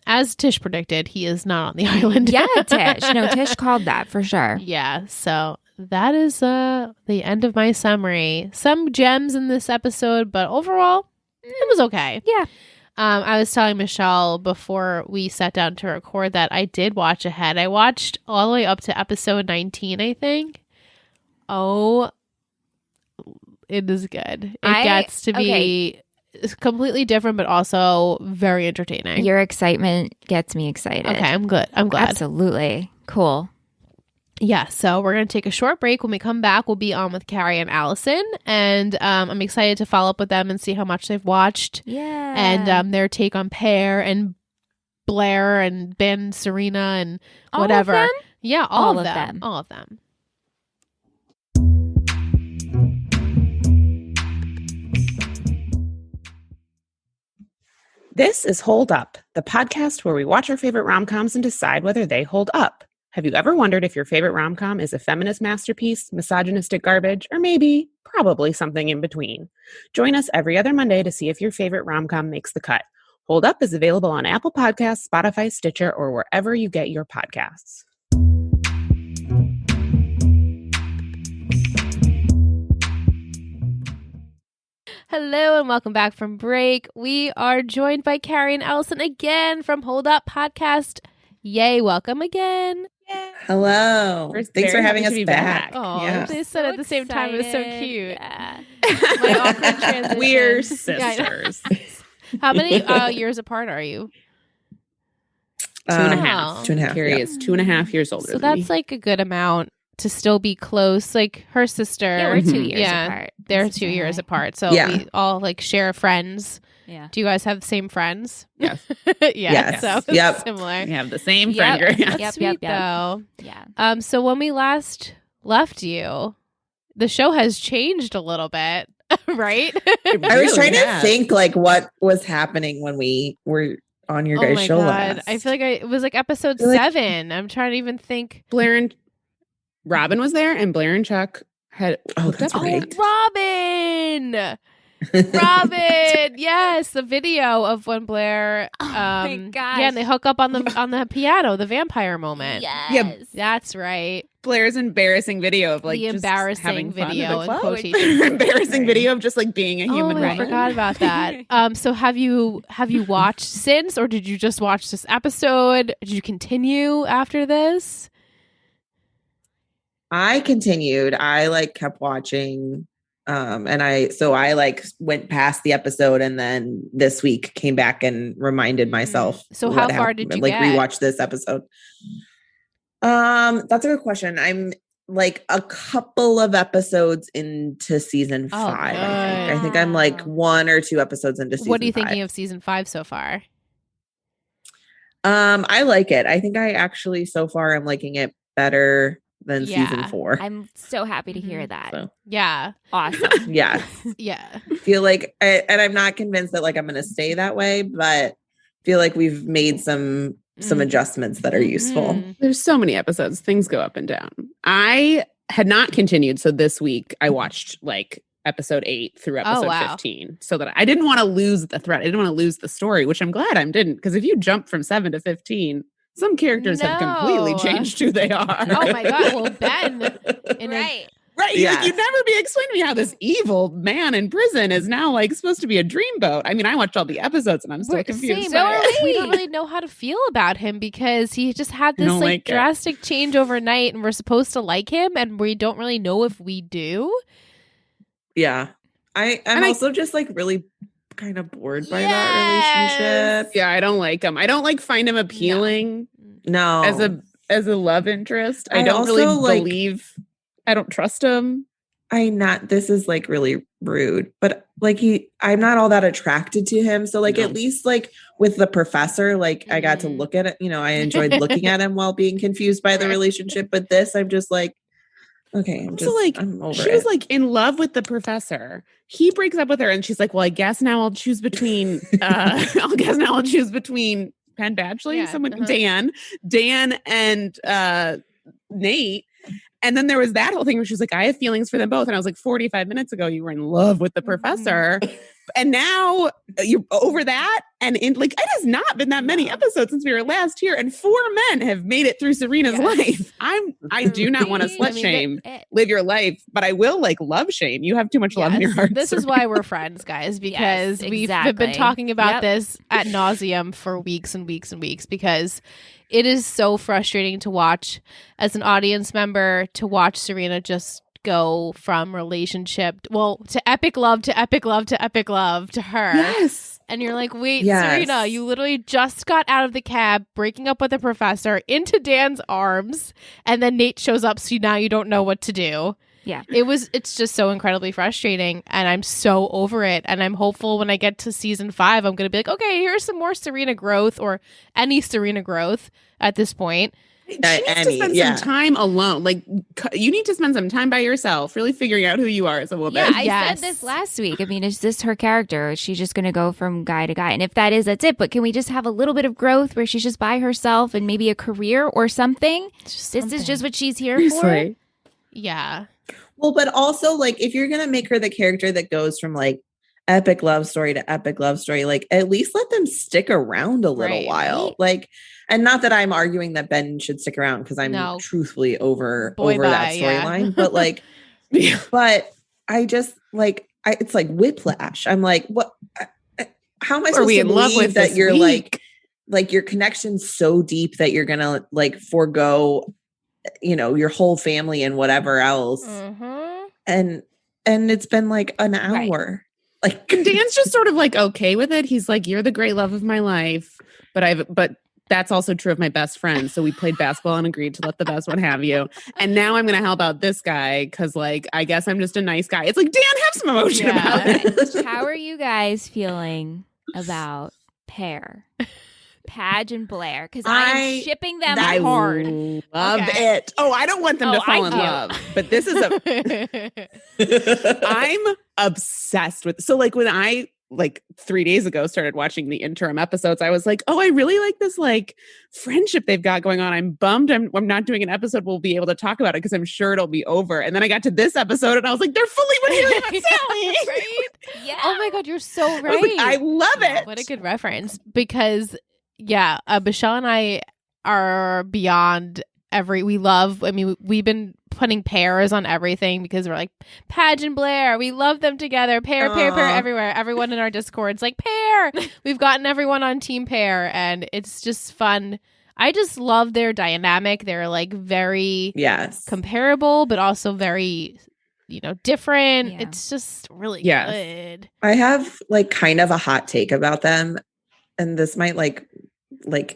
as Tish predicted, he is not on the island. Yeah, Tish. No, Tish called that for sure. Yeah, so that is the end of my summary. Some gems in this episode, but overall, it was okay. Yeah. I was telling Michelle before we sat down to record that I did watch ahead. I watched all the way up to episode 19, I think. Oh, it is good. It gets to be completely different, but also very entertaining. Your excitement gets me excited. Okay, I'm good. I'm glad. Absolutely. Cool. Yeah, so we're going to take a short break. When we come back, we'll be on with Carrie and Allison. And I'm excited to follow up with them and see how much they've watched. Yeah. And their take on Pear and Blair and Ben, Serena, and whatever. All of them? Yeah, all of them. All of them. This is Hold Up, the podcast where we watch our favorite rom-coms and decide whether they hold up. Have you ever wondered if your favorite rom-com is a feminist masterpiece, misogynistic garbage, or maybe, probably something in between? Join us every other Monday to see if your favorite rom-com makes the cut. Hold Up is available on Apple Podcasts, Spotify, Stitcher, or wherever you get your podcasts. Hello and welcome back from break. We are joined by Carrie and Allison again from Hold Up Podcast. Yay, welcome again. Hello. Thanks for having us back. Oh, yeah. They said So at the same time. It was so cute. Yeah. My awkward transition. We're sisters. How many years apart are you? 2.5. 2.5. Carrie yeah. is 2.5 years older So than that's me. like a good amount to still be close. Like her sister. Yeah, we're 2 years Yeah, apart. They're This is 2 years right. apart. So Yeah. we all like share friends. Yeah. Do you guys have the same friends? Yes. Yeah. Yes. So it's Yep. similar. We have the same Yep. friend group. That's Yep, sweet yep. though. Yeah. So when we last left you, the show has changed a little bit, right? I was trying to has. think like what was happening when we were on your guys' show last. I feel like it was like episode You're like- 7. I'm trying to even think. Blair and Robin was there, and Blair and Chuck had hooked that's up. right. Robin! Robin! Yes, the video of when Blair my gosh. yeah, and they hook up on the piano, the vampire moment. Yes. Yeah. That's right. Blair's embarrassing video of like The just embarrassing having fun video at in the club. quotation. Embarrassing video of just like being a human Oh, I woman. forgot about that. So have you watched since, or did you just watch this episode? Did you continue after this? I continued. I like kept watching. And I like went past the episode and then this week came back and reminded myself. So what how far happened, did you like get? rewatch this episode? That's a good question. I'm like a couple of episodes into season 5. I think I'm like 1 or 2 episodes into season 5. What are you thinking of season 5 so far? I like it. I think I actually so far I'm liking it better than season 4. I'm so happy to hear that. So, Yeah. Awesome. yeah. Yeah. Feel like and I'm not convinced that like I'm going to stay that way, but feel like we've made some adjustments that are useful. Mhm. There's so many episodes. Things go up and down. I had not continued. So this week I watched like episode 8 through episode 15 so that I didn't want to lose the thread. I didn't want to lose the story, which I'm glad I didn't. Because if you jump from 7 to 15, some characters have completely No. changed who they are. Oh my God. Well, Ben. Right. Right. Yes. You'd never be explaining to me how this evil man in prison is now like supposed to be a dreamboat. I mean, I watched all the episodes and I'm still confused. Same. So are We we. don't really know how to feel about him because he just had this don't like like it. drastic change overnight, and we're supposed to like him, and we don't really know if we do. Yeah. I'm And also just like really kind of bored by Yes. that relationship. Yeah, I don't like him. I don't like find him appealing No. as a love interest. I I don't also, really like- believe. I don't trust him. this is like really rude, but like I'm not all that attracted to him. So like No. at least like with the professor, like I got to Mhm. look at it, I enjoyed looking at him while being confused by the relationship. But this, I'm just like, okay, I'm over she it. was like in love with the professor. He breaks up with her, and she's like, "Well, I guess now I'll choose between. Penn Badgley, Yeah, someone, uh-huh. Dan, and Nate." And then there was that whole thing where she was like, "I have feelings for them both." And I was like, 45 minutes ago, you were in love with the professor. And now you're over that. And it has not been that many episodes since we were last here. And 4 men have made it through Serena's life. I do not want to slut shame, live your life, but I will love shame. You have too much love in your heart. This is why we're friends, guys, because we've been talking about this ad nauseum for weeks and weeks and weeks, because it is so frustrating to watch as an audience member, to watch Serena just go from relationship to epic love to epic love to epic love to her. Yes. And you're like, wait, Serena, you literally just got out of the cab, breaking up with the professor, into Dan's arms, and then Nate shows up, so now you don't know what to do. Yeah. It's just so incredibly frustrating, and I'm so over it. And I'm hopeful when I get to season 5, I'm going to be like, okay, here's some more Serena growth, or any Serena growth at this point. She needs to spend some time alone. You need to spend some time by yourself, really figuring out who you are as a woman. Yeah, I said this last week. I mean, is this her character? Is she just going to go from guy to guy? And if that is, that's it. But can we just have a little bit of growth where she's just by herself and maybe a career or something? This is just what she's here for? Yeah. Well, but also, if you're going to make her the character that goes from, epic love story to epic love story, at least let them stick around a little while. And not that I'm arguing that Ben should stick around, because I'm truthfully over that storyline. But but I just it's like whiplash. I'm like, what? How am I supposed to believe that you're your connection's so deep that you're gonna forego, your whole family and whatever else, and it's been an hour. Dan's just sort of okay with it. He's like, you're the great love of my life, but that's also true of my best friend. So we played basketball and agreed to let the best one have you. And now I'm going to help out this guy because, I guess I'm just a nice guy. It's Dan, have some emotion about it. How are you guys feeling about Pear, Padge, and Blair? Because I'm shipping them hard. Love it. Oh, I don't want them to fall in love. But this is I'm obsessed with. So when I 3 days ago started watching the interim episodes, I was like, oh, I really like this friendship they've got going on. I'm bummed I'm not doing an episode we'll be able to talk about it, because I'm sure it'll be over. And then I got to this episode and I was like, they're fully with Haley and Sally. Right? Yeah. Oh my God, you're so right. I love it. What a good reference. Because Michelle and I are beyond we've been putting pairs on everything, because we're like, Padge and Blair, we love them together. Pair everywhere. Everyone in our Discord's like, Pair. We've gotten everyone on Team Pair, and it's just fun. I just love their dynamic. They're very comparable, but also very, different. Yeah. It's just really good. I have kind of a hot take about them, and this might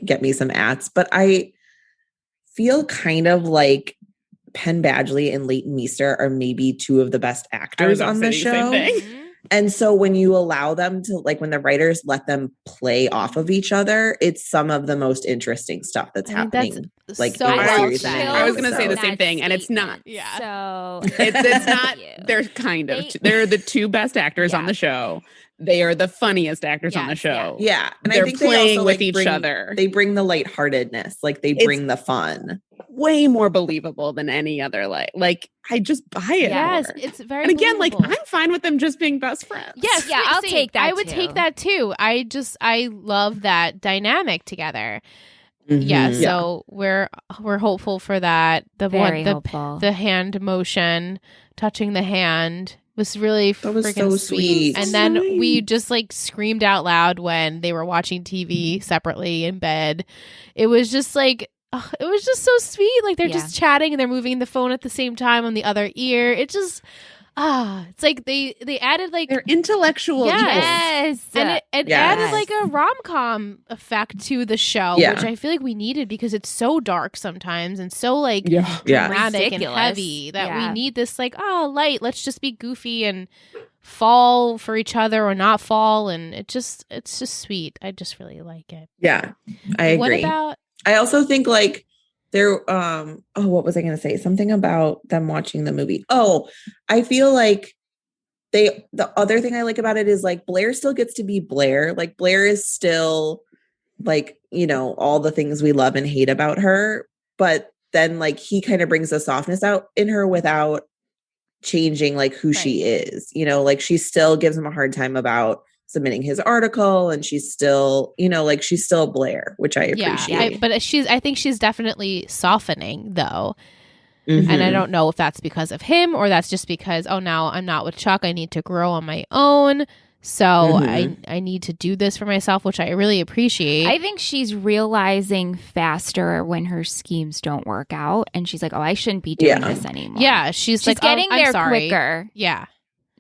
get me some ats, but I feel kind of like Penn Badgley and Leighton Meester are maybe 2 of the best actors on the show. And so when you allow them to, when the writers let them play off of each other, it's some of the most interesting stuff that's happening. So I was going to say the same thing, and it's not. Yeah. So it's not. They're they're the 2 best actors on the show. They are the funniest actors on the show. Yeah. And they're I think playing they also, with each other. They bring the lightheartedness. They bring the fun. Way more believable than any other. I just buy it. Yes, more. It's very And again, believable. I'm fine with them just being best friends. Yes, I'll take that. I would take that too. I love that dynamic together. Mm-hmm. Yeah, so we're hopeful for that. Hopeful. The hand motion, touching the hand was really freaking so sweet. And then we just screamed out loud when they were watching TV separately in bed. It was just it was just so sweet. They're just chatting and they're moving the phone at the same time on the other ear. It just it's they added they're intellectual. Yes. And it added a rom-com effect to the show, which I feel we needed, because it's so dark sometimes and so dramatic and heavy that we need this light. Let's just be goofy and fall for each other or not fall, and it's just sweet. I just really like it. Yeah. I agree. What about I also think there, what was I going to say? Something about them watching the movie. Oh, I feel the other thing I like about it is Blair still gets to be Blair. Blair is still all the things we love and hate about her, but then he kind of brings the softness out in her without changing like who she is, you know, like she still gives him a hard time about submitting his article, and she's still, you know, like she's still Blair, which I appreciate. But I think she's definitely softening though. And I don't know if that's because of him or that's just because, oh, now I'm not with Chuck. I need to grow on my own. So I need to do this for myself, which I really appreciate. I think she's realizing faster when her schemes don't work out. And she's like, oh, I shouldn't be doing this anymore. Yeah. She's like, getting I'm there sorry. quicker. Yeah.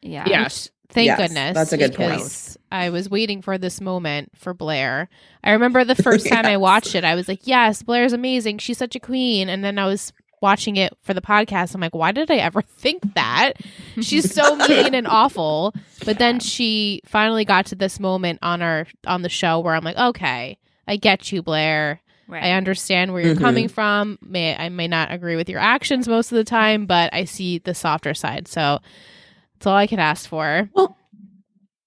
Yeah. Yes. Thank goodness. That's a good point. I was waiting for this moment for Blair. I remember the first time I watched it, I was like, yes, Blair's amazing. She's such a queen. And then I was watching it for the podcast. I'm like, why did I ever think that? She's so mean and awful. But then she finally got to this moment on the show where I'm like, okay, I get you, Blair. Right. I understand where you're coming from. I may not agree with your actions most of the time, but I see the softer side. So that's all I can ask for. Well,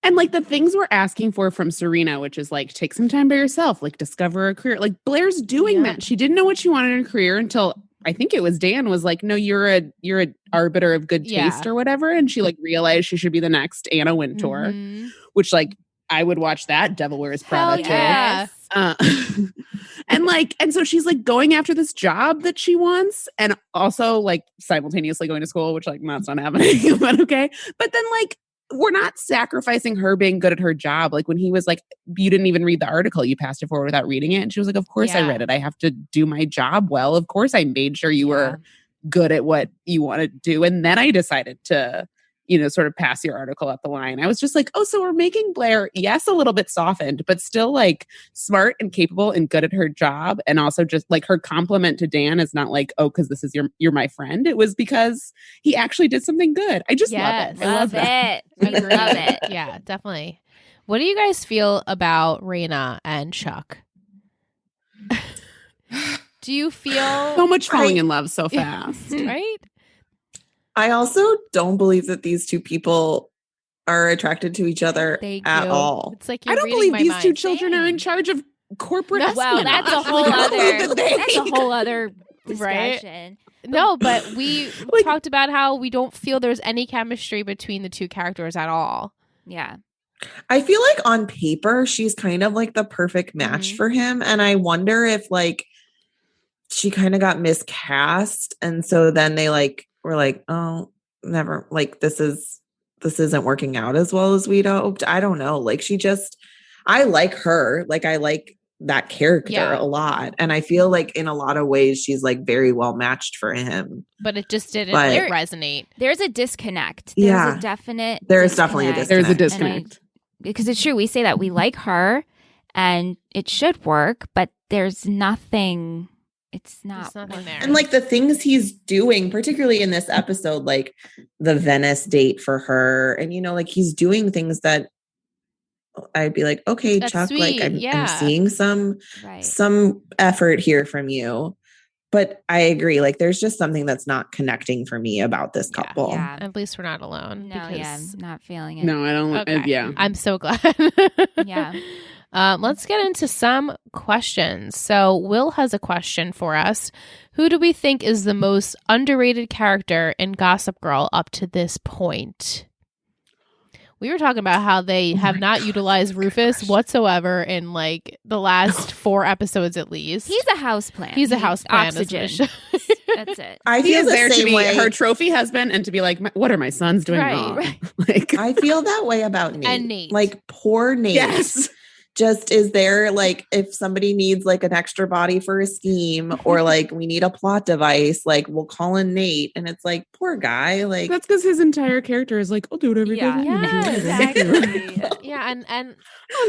and like the things we're asking for from Serena, which is like take some time by yourself, like discover a career. Like Blair's doing that. She didn't know what she wanted in a career until I think it was Dan was like, no, you're a arbiter of good taste or whatever. And she like realized she should be the next Anna Wintour, which like I would watch that Devil Wears Prada too. Yeah. And so she's like going after this job that she wants and also like simultaneously going to school, which like that's not happening, but okay. But then like, we're not sacrificing her being good at her job. Like when he was like, you didn't even read the article, you passed it forward without reading it. And she was like, of course I read it. I have to do my job well. Of course I made sure you were good at what you want to do. And then I decided to, you know, sort of pass your article up the line. I was just like, oh, so we're making Blair, yes, a little bit softened, but still like smart and capable and good at her job. And also just like her compliment to Dan is not like, oh, because this is you're my friend. It was because he actually did something good. I just love it. I love it. I love it. Yeah, definitely. What do you guys feel about Raina and Chuck? Do you feel so much falling in love so fast? Right? I also don't believe that these two people are attracted to each other at all. It's like I don't believe these two children are in charge of corporate. Well, that's a whole other discussion. Right? No, but we talked about how we don't feel there's any chemistry between the two characters at all. Yeah. I feel like on paper, she's kind of like the perfect match for him. And I wonder if like she kind of got miscast. And so then they like were like, oh, never, like this isn't working out as well as we'd hoped. I don't know. Like I like her. Like I like that character a lot. And I feel like in a lot of ways she's like very well matched for him. But it just didn't resonate. There's a disconnect. There's definitely a disconnect. There's a disconnect. Because it's true. We say that we like her and it should work, but there's nothing. It's nothing there. And like the things he's doing, particularly in this episode, like the Venice date for her. And, you know, like he's doing things that I'd be like, okay, that's Chuck, sweet. Like I'm seeing some effort here from you. But I agree. Like there's just something that's not connecting for me about this couple. Yeah. At least we're not alone. No, I'm not feeling it. No, I don't. Okay. I'm so glad. Yeah. Let's get into some questions. So Will has a question for us. Who do we think is the most underrated character in Gossip Girl up to this point? We were talking about how they have not utilized Rufus whatsoever in like the last 4 episodes at least. He's a houseplant. He's a houseplant. Oxygen. That's it. I feel there the to be way. Her trophy husband and to be like, what are my sons doing wrong? Right. Like, I feel that way about Nate. And Nate. Like poor Nate. Yes. Just is there like if somebody needs like an extra body for a scheme or like we need a plot device, like we'll call in Nate, and it's like poor guy. Like that's because his entire character is like, I'll do whatever you guys want. Yeah, exactly. Yeah, and I'm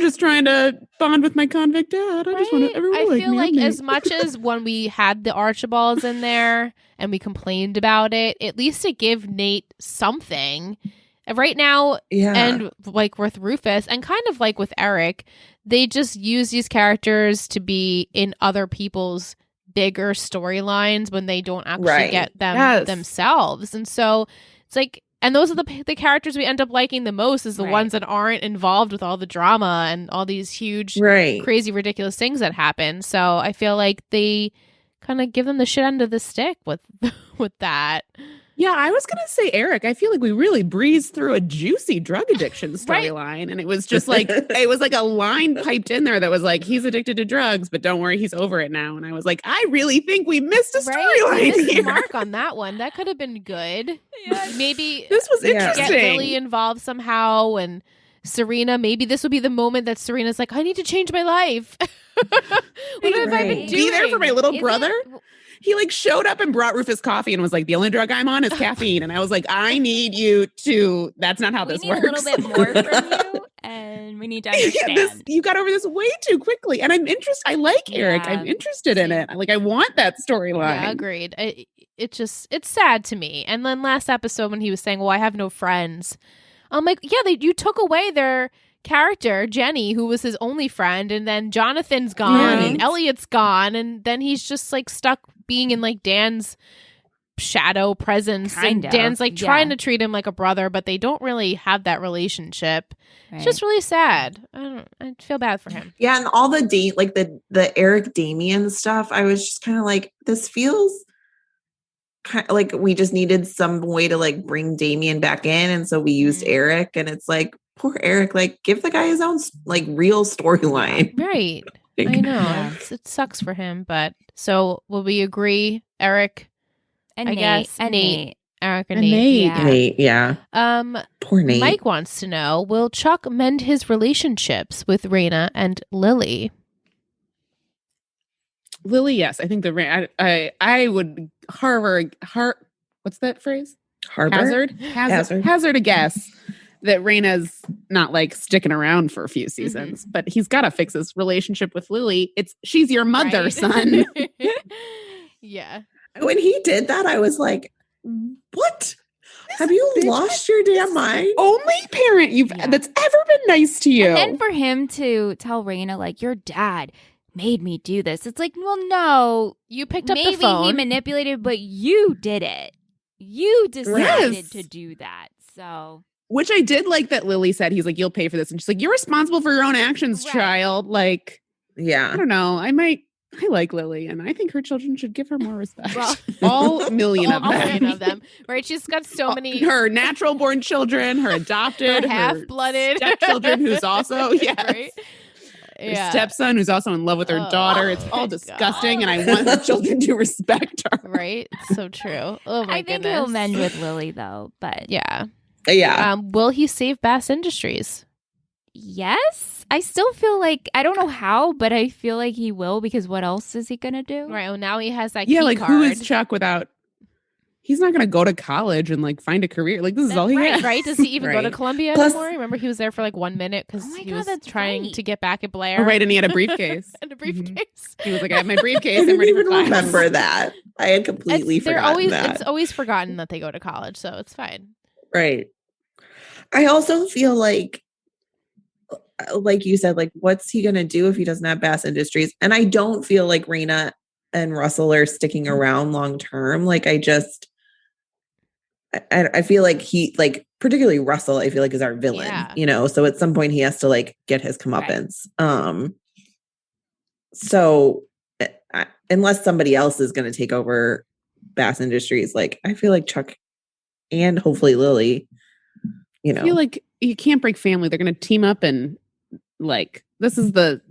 just trying to bond with my convict dad. I just want everyone to like me. I feel like as much as when we had the Archibalds in there and we complained about it, at least it gave Nate something. Right now, and like with Rufus and kind of like with Eric, they just use these characters to be in other people's bigger storylines when they don't actually get them themselves. And so it's like, and those are the characters we end up liking the most is the ones that aren't involved with all the drama and all these huge, crazy, ridiculous things that happen. So I feel like they kind of give them the shit end of the stick with that. Yeah, I was going to say Eric. I feel like we really breezed through a juicy drug addiction storyline. And it was just like, it was like a line piped in there that was like, he's addicted to drugs, but don't worry, he's over it now. And I was like, I really think we missed a storyline here. Mark on that one. That could have been good. Yeah. Maybe this was interesting. Get Lily involved somehow, and Serena, maybe this would be the moment that Serena's like, I need to change my life. What have I been doing? Be there for my little brother. He like showed up and brought Rufus coffee and was like, the only drug I'm on is caffeine. And I was like, I need you to, that's not how this works. We need a little bit more from you, and we need to understand. You got over this way too quickly. And I'm interested. I like Eric. I'm interested in it. Like, I want that storyline. Yeah, agreed. It's sad to me. And then last episode when he was saying, well, I have no friends. I'm like, yeah, you took away their character, Jenny, who was his only friend. And then Jonathan's gone and Elliot's gone. And then he's just like stuck being in like Dan's shadow presence. Dan's like trying to treat him like a brother, but they don't really have that relationship. Right. It's just really sad. I feel bad for him. Yeah, and all the Eric Damien stuff, I was just kind of like, this feels kind of like we just needed some way to like bring Damien back in, and so we used Eric, and it's like, poor Eric, like give the guy his own like real storyline. Right. I know. Yeah. It sucks for him, but so will we agree, Eric? And I guess and Nate. Eric and Nate. Nate, yeah. Poor Nate. Mike wants to know, will Chuck mend his relationships with Raina and Lily? Lily, yes. I think I would what's that phrase? Hazard a guess that Raina's not like sticking around for a few seasons, but he's got to fix his relationship with Lily. She's your mother, son. Yeah. When he did that, I was like, what? Have you lost your damn mind? Only parent that's ever been nice to you. And then for him to tell Raina, like, your dad made me do this. It's like, well, no. You picked up the phone. Maybe he manipulated, but you did it. You decided to do that. So... Which I did like that Lily said, he's like, you'll pay for this. And she's like, you're responsible for your own actions, child. Like, yeah. I don't know. I like Lily, and I think her children should give her more respect. Well, all million of them. Right? She's got so many. Her natural born children, her adopted, her half-blooded stepchildren who's also, right? Her stepson who's also in love with her daughter. It's all disgusting, and I want the children to respect her. Right? It's so true. Oh my goodness. I think he'll mend with Lily, though, but... Yeah. Yeah. Will he save Bass Industries? Yes. I still feel like, I don't know how, but I feel like he will, because what else is he going to do? Right. Well, now he has that key card. Who is Chuck without... He's not going to go to college and like find a career. Like, this is all he has. Right? Does he even go to Columbia anymore? Remember, he was there for like 1 minute because he was trying to get back at Blair. Oh, right, and he had a briefcase. He was like, I have my briefcase. I'm ready for class. Remember that. I had completely forgotten that. It's always forgotten that they go to college, so it's fine. Right. I also feel like you said, like, what's he going to do if he doesn't have Bass Industries? And I don't feel like Raina and Russell are sticking around long term. Like, I feel like he, like, particularly Russell, I feel like is our villain, so at some point he has to like get his comeuppance. Right. So unless somebody else is going to take over Bass Industries, like, I feel like Chuck and hopefully Lily, I feel like you can't break family. They're going to team up, and like, this is the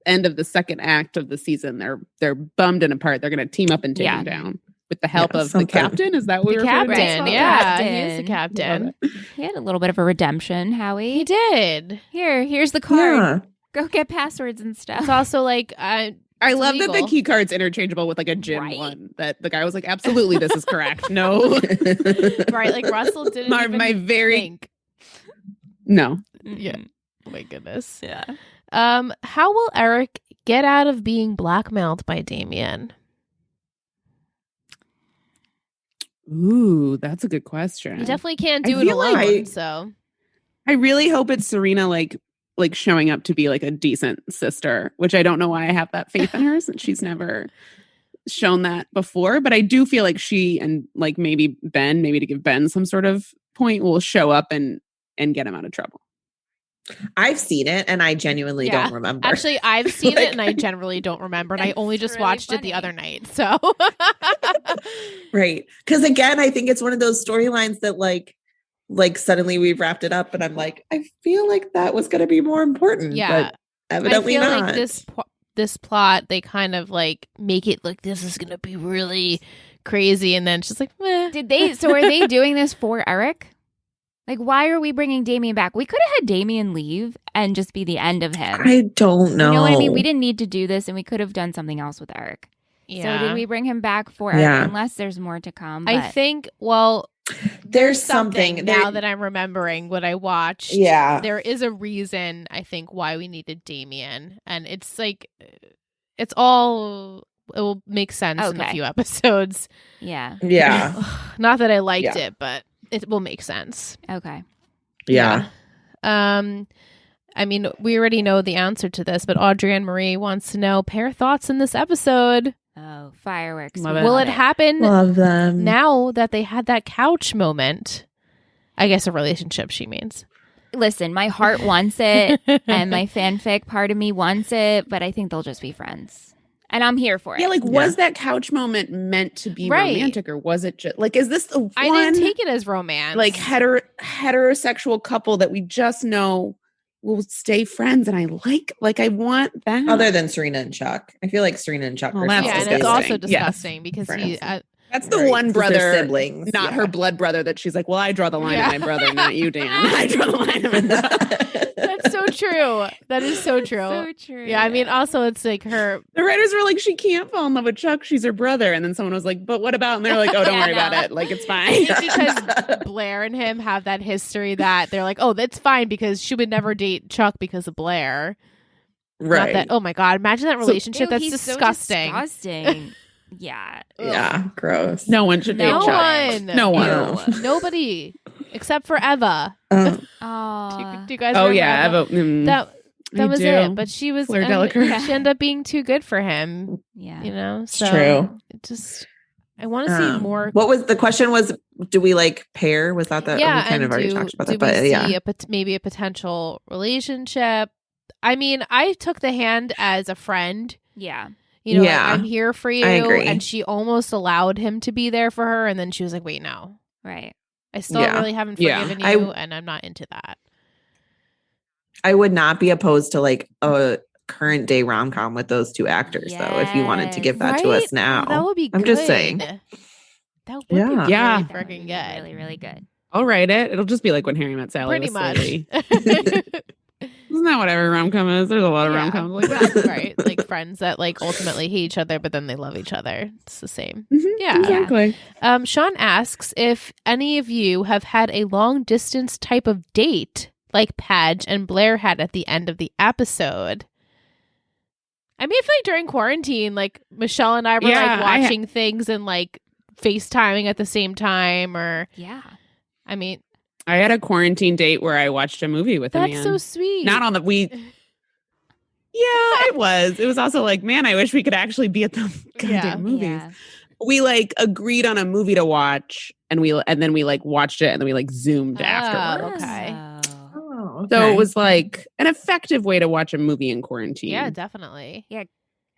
end of the second act of the season. They're bummed and apart. They're going to team up and take him down with the help of the captain. Is that what we were captain? Yeah, he's the captain. He had a little bit of a redemption, Howie. He did. Here's the card. Yeah. Go get passwords and stuff. It's also like I love legal. That the key card's interchangeable with like a gin one. That the guy was like, absolutely, this is correct. No, right? Like Russell didn't. Think. No. Yeah. Oh my goodness. Yeah. How will Eric get out of being blackmailed by Damien? Ooh, that's a good question. He definitely can't do it alone. So I really hope it's Serena like showing up to be like a decent sister, which I don't know why I have that faith in her since she's never shown that before. But I do feel like she and like maybe Ben, maybe to give Ben some sort of point, will show up and get him out of trouble. I've seen it and I genuinely don't remember. Actually, I've seen it and I generally don't remember. And I only just watched it the other night. So right. Because again, I think it's one of those storylines that like suddenly we've wrapped it up and I'm like, I feel like that was going to be more important. Yeah. But evidently I feel not. like this plot, they kind of like make it like this is going to be really crazy. And then it's just like, meh. So are they doing this for Eric? Like, why are we bringing Damien back? We could have had Damien leave and just be the end of him. I don't know. You know what I mean? We didn't need to do this and we could have done something else with Eric. Yeah. So did we bring him back for Eric? Unless there's more to come. But... I think, well... There's something now that I'm remembering what I watched. Yeah. There is a reason, I think, why we needed Damien. And it's like, it will make sense in a few episodes. Yeah. Yeah. Not that I liked it, but it will make sense. Okay. Yeah. I mean, we already know the answer to this, but Audrey Ann Marie wants to know pair thoughts in this episode. Oh, fireworks. Will it happen Love them. now that they had that couch moment? I guess a relationship, she means. Listen, my heart wants it and my fanfic part of me wants it, but I think they'll just be friends. And I'm here for it. Yeah, like, was that couch moment meant to be romantic or was it just, like, is this the one? I didn't take it as romance. Like, heterosexual couple that we just know will stay friends, and I want that. Other than Serena and Chuck, I feel like Serena and Chuck are and it's also disgusting because that's the one brother, siblings, not her blood brother. That she's like, well, I draw the line in my brother, not you, Dan. I draw the line in That's so true. That is so true. So true. Yeah, I mean, also it's like the writers were like, she can't fall in love with Chuck. She's her brother, and then someone was like, but what about? And they're like, oh, don't worry about it. Like, it's fine. I think because Blair and him have that history that they're like, oh, that's fine because she would never date Chuck because of Blair. Right. Not that, oh my God, imagine that relationship. That's he's disgusting. So disgusting. Yeah. Yeah. Gross. No one should date Chuck. No one. Nobody. Except for Eva. Oh. Do you guys remember Eva? That was it. But she was Fleur Delacour. She ended up being too good for him. Yeah. You know? It's true. I want to see more. What was the question was, do we like pair? Was that the we kind of already talked about that, but yeah. Maybe a potential relationship. I mean, I took the hand as a friend. Yeah. You know, like, I'm here for you. I agree. And she almost allowed him to be there for her. And then she was like, wait, no. Right. I still really haven't forgiven you. And I'm not into that. I would not be opposed to like a current day rom-com with those two actors, though, if you wanted to give that to us now. That would be I'm good. just saying. That would be really freaking good. Really, really good. I'll write it. It'll just be like When Harry Met Sally. Pretty much. Isn't that what every rom-com is? There's a lot of rom-coms like that. Right. Like friends that like ultimately hate each other, but then they love each other. It's the same. Mm-hmm, Yeah. Exactly. Sean asks if any of you have had a long distance type of date like Padge and Blair had at the end of the episode. I mean, I feel like during quarantine, like Michelle and I were like watching things and like FaceTiming at the same time I mean, I had a quarantine date where I watched a movie with a man. That's so sweet. Not on the Yeah, it was. It was also like, man, I wish we could actually be at the goddamn movies. Yeah. We like agreed on a movie to watch, and then we like watched it, and then we like zoomed afterwards. Okay. So it was like an effective way to watch a movie in quarantine. Yeah, definitely. Yeah.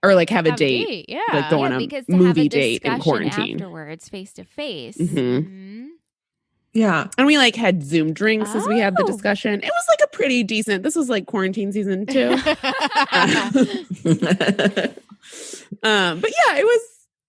Or like have a date. Yeah. Like go on a because to movie have a date in quarantine. Afterwards, face to face. Yeah. And we like had Zoom drinks as we had the discussion. It was like a pretty decent, this was like quarantine season 2. But yeah, it was,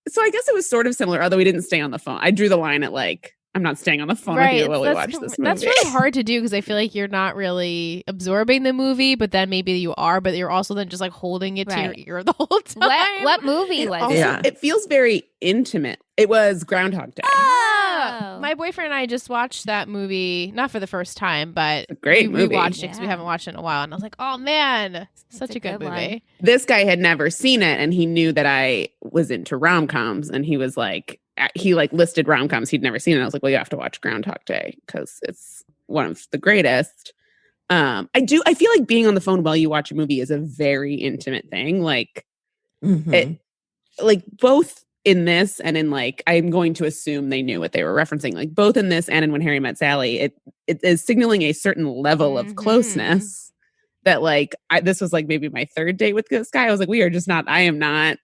so I guess it was sort of similar, although we didn't stay on the phone. I drew the line at like, I'm not staying on the phone with you while we watch this movie. That's really hard to do because I feel like you're not really absorbing the movie, but then maybe you are, but you're also then just like holding it to your ear the whole time. What movie was it? It feels very intimate. It was Groundhog Day. My boyfriend and I just watched that movie, not for the first time, but a great movie. We watched it because we haven't watched it in a while. And I was like, oh man, such a good movie. This guy had never seen it, and he knew that I was into rom-coms, and he was like, he like listed rom-coms he'd never seen. And I was like, well, you have to watch Groundhog Day because it's one of the greatest. I feel like being on the phone while you watch a movie is a very intimate thing. Like it, like both in this and in like, I'm going to assume they knew what they were referencing. Like both in this and in When Harry Met Sally, it is signaling a certain level of closeness that like this was like maybe my third date with this guy. I was like, we are just not. I'm not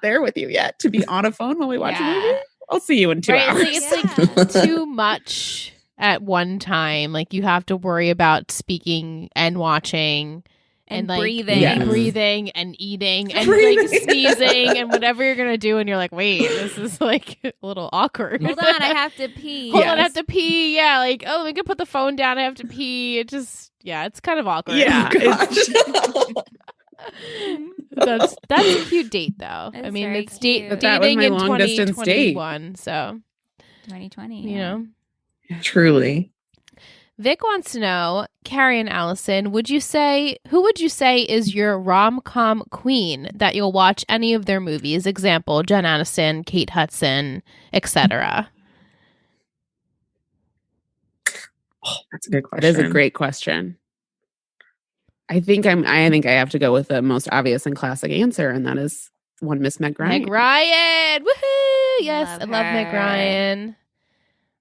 there with you yet to be on a phone while we watch a movie. I'll see you in 2 hours. It's like too much at one time. Like you have to worry about speaking and watching. And like breathing and eating and like sneezing and whatever you're gonna do, and you're like, wait, this is like a little awkward. Hold on, I have to pee. Hold on, I have to pee. Yeah, like we can put the phone down. I have to pee. It just it's kind of awkward. Yeah, that's a cute date though. I mean, it's dating in 2021, so 2020. You know, truly. Vic wants to know, Carrie and Allison, who would you say is your rom-com queen that you'll watch any of their movies? Example, Jen Aniston, Kate Hudson, etc. Oh, that's a good question. That is a great question. I think I have to go with the most obvious and classic answer, and that is one Miss Meg Ryan. Meg Ryan, woohoo! Yes, I love Meg Ryan.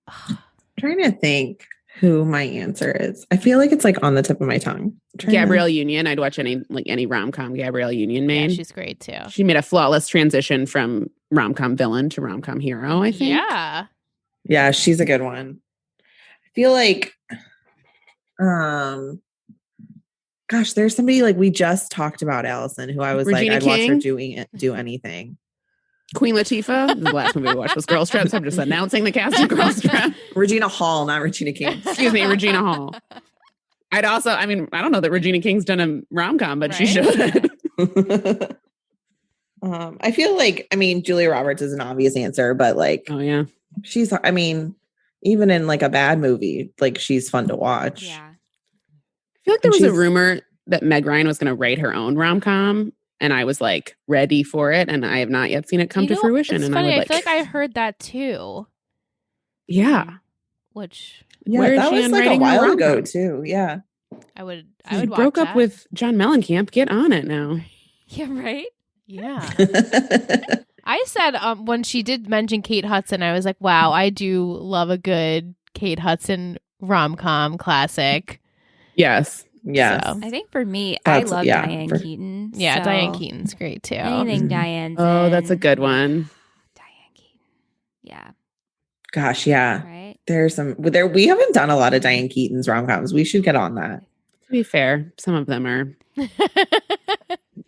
I'm trying to think who my answer is. I feel like it's like on the tip of my tongue. Gabrielle Union. I'd watch any rom-com Gabrielle Union made. Yeah, she's great too. She made a flawless transition from rom-com villain to rom-com hero, I think. Yeah, she's a good one. I feel like gosh, there's somebody like we just talked about Allison who I was Regina like, I'd King? watch her do anything. Queen Latifah. The last movie we watched was Girls Trip, so I'm just announcing the cast of Girls Trip. Regina Hall, not Regina King. Excuse me, Regina Hall. I don't know that Regina King's done a rom-com, but she should. I feel like, Julia Roberts is an obvious answer, but like, oh yeah, she's, even in like a bad movie, like she's fun to watch. Yeah. I feel like there was a rumor that Meg Ryan was going to write her own rom-com. And I was like ready for it, and I have not yet seen it come to fruition. It's and funny. I feel like I heard that too. Yeah. Where that was like a while ago too. Yeah. I would broke up with John Mellencamp. Get on it now. Yeah. Right. Yeah. I said when she did mention Kate Hudson, I was like, wow, I do love a good Kate Hudson rom-com classic. Yes. Yeah, so. I think for me, I love Diane Keaton. Yeah, so Diane Keaton's great too. Anything Diane's Oh, that's a good one. Diane Keaton. Yeah. Gosh, yeah. Right. There's some there. We haven't done a lot of Diane Keaton's rom-coms. We should get on that. To be fair, some of them are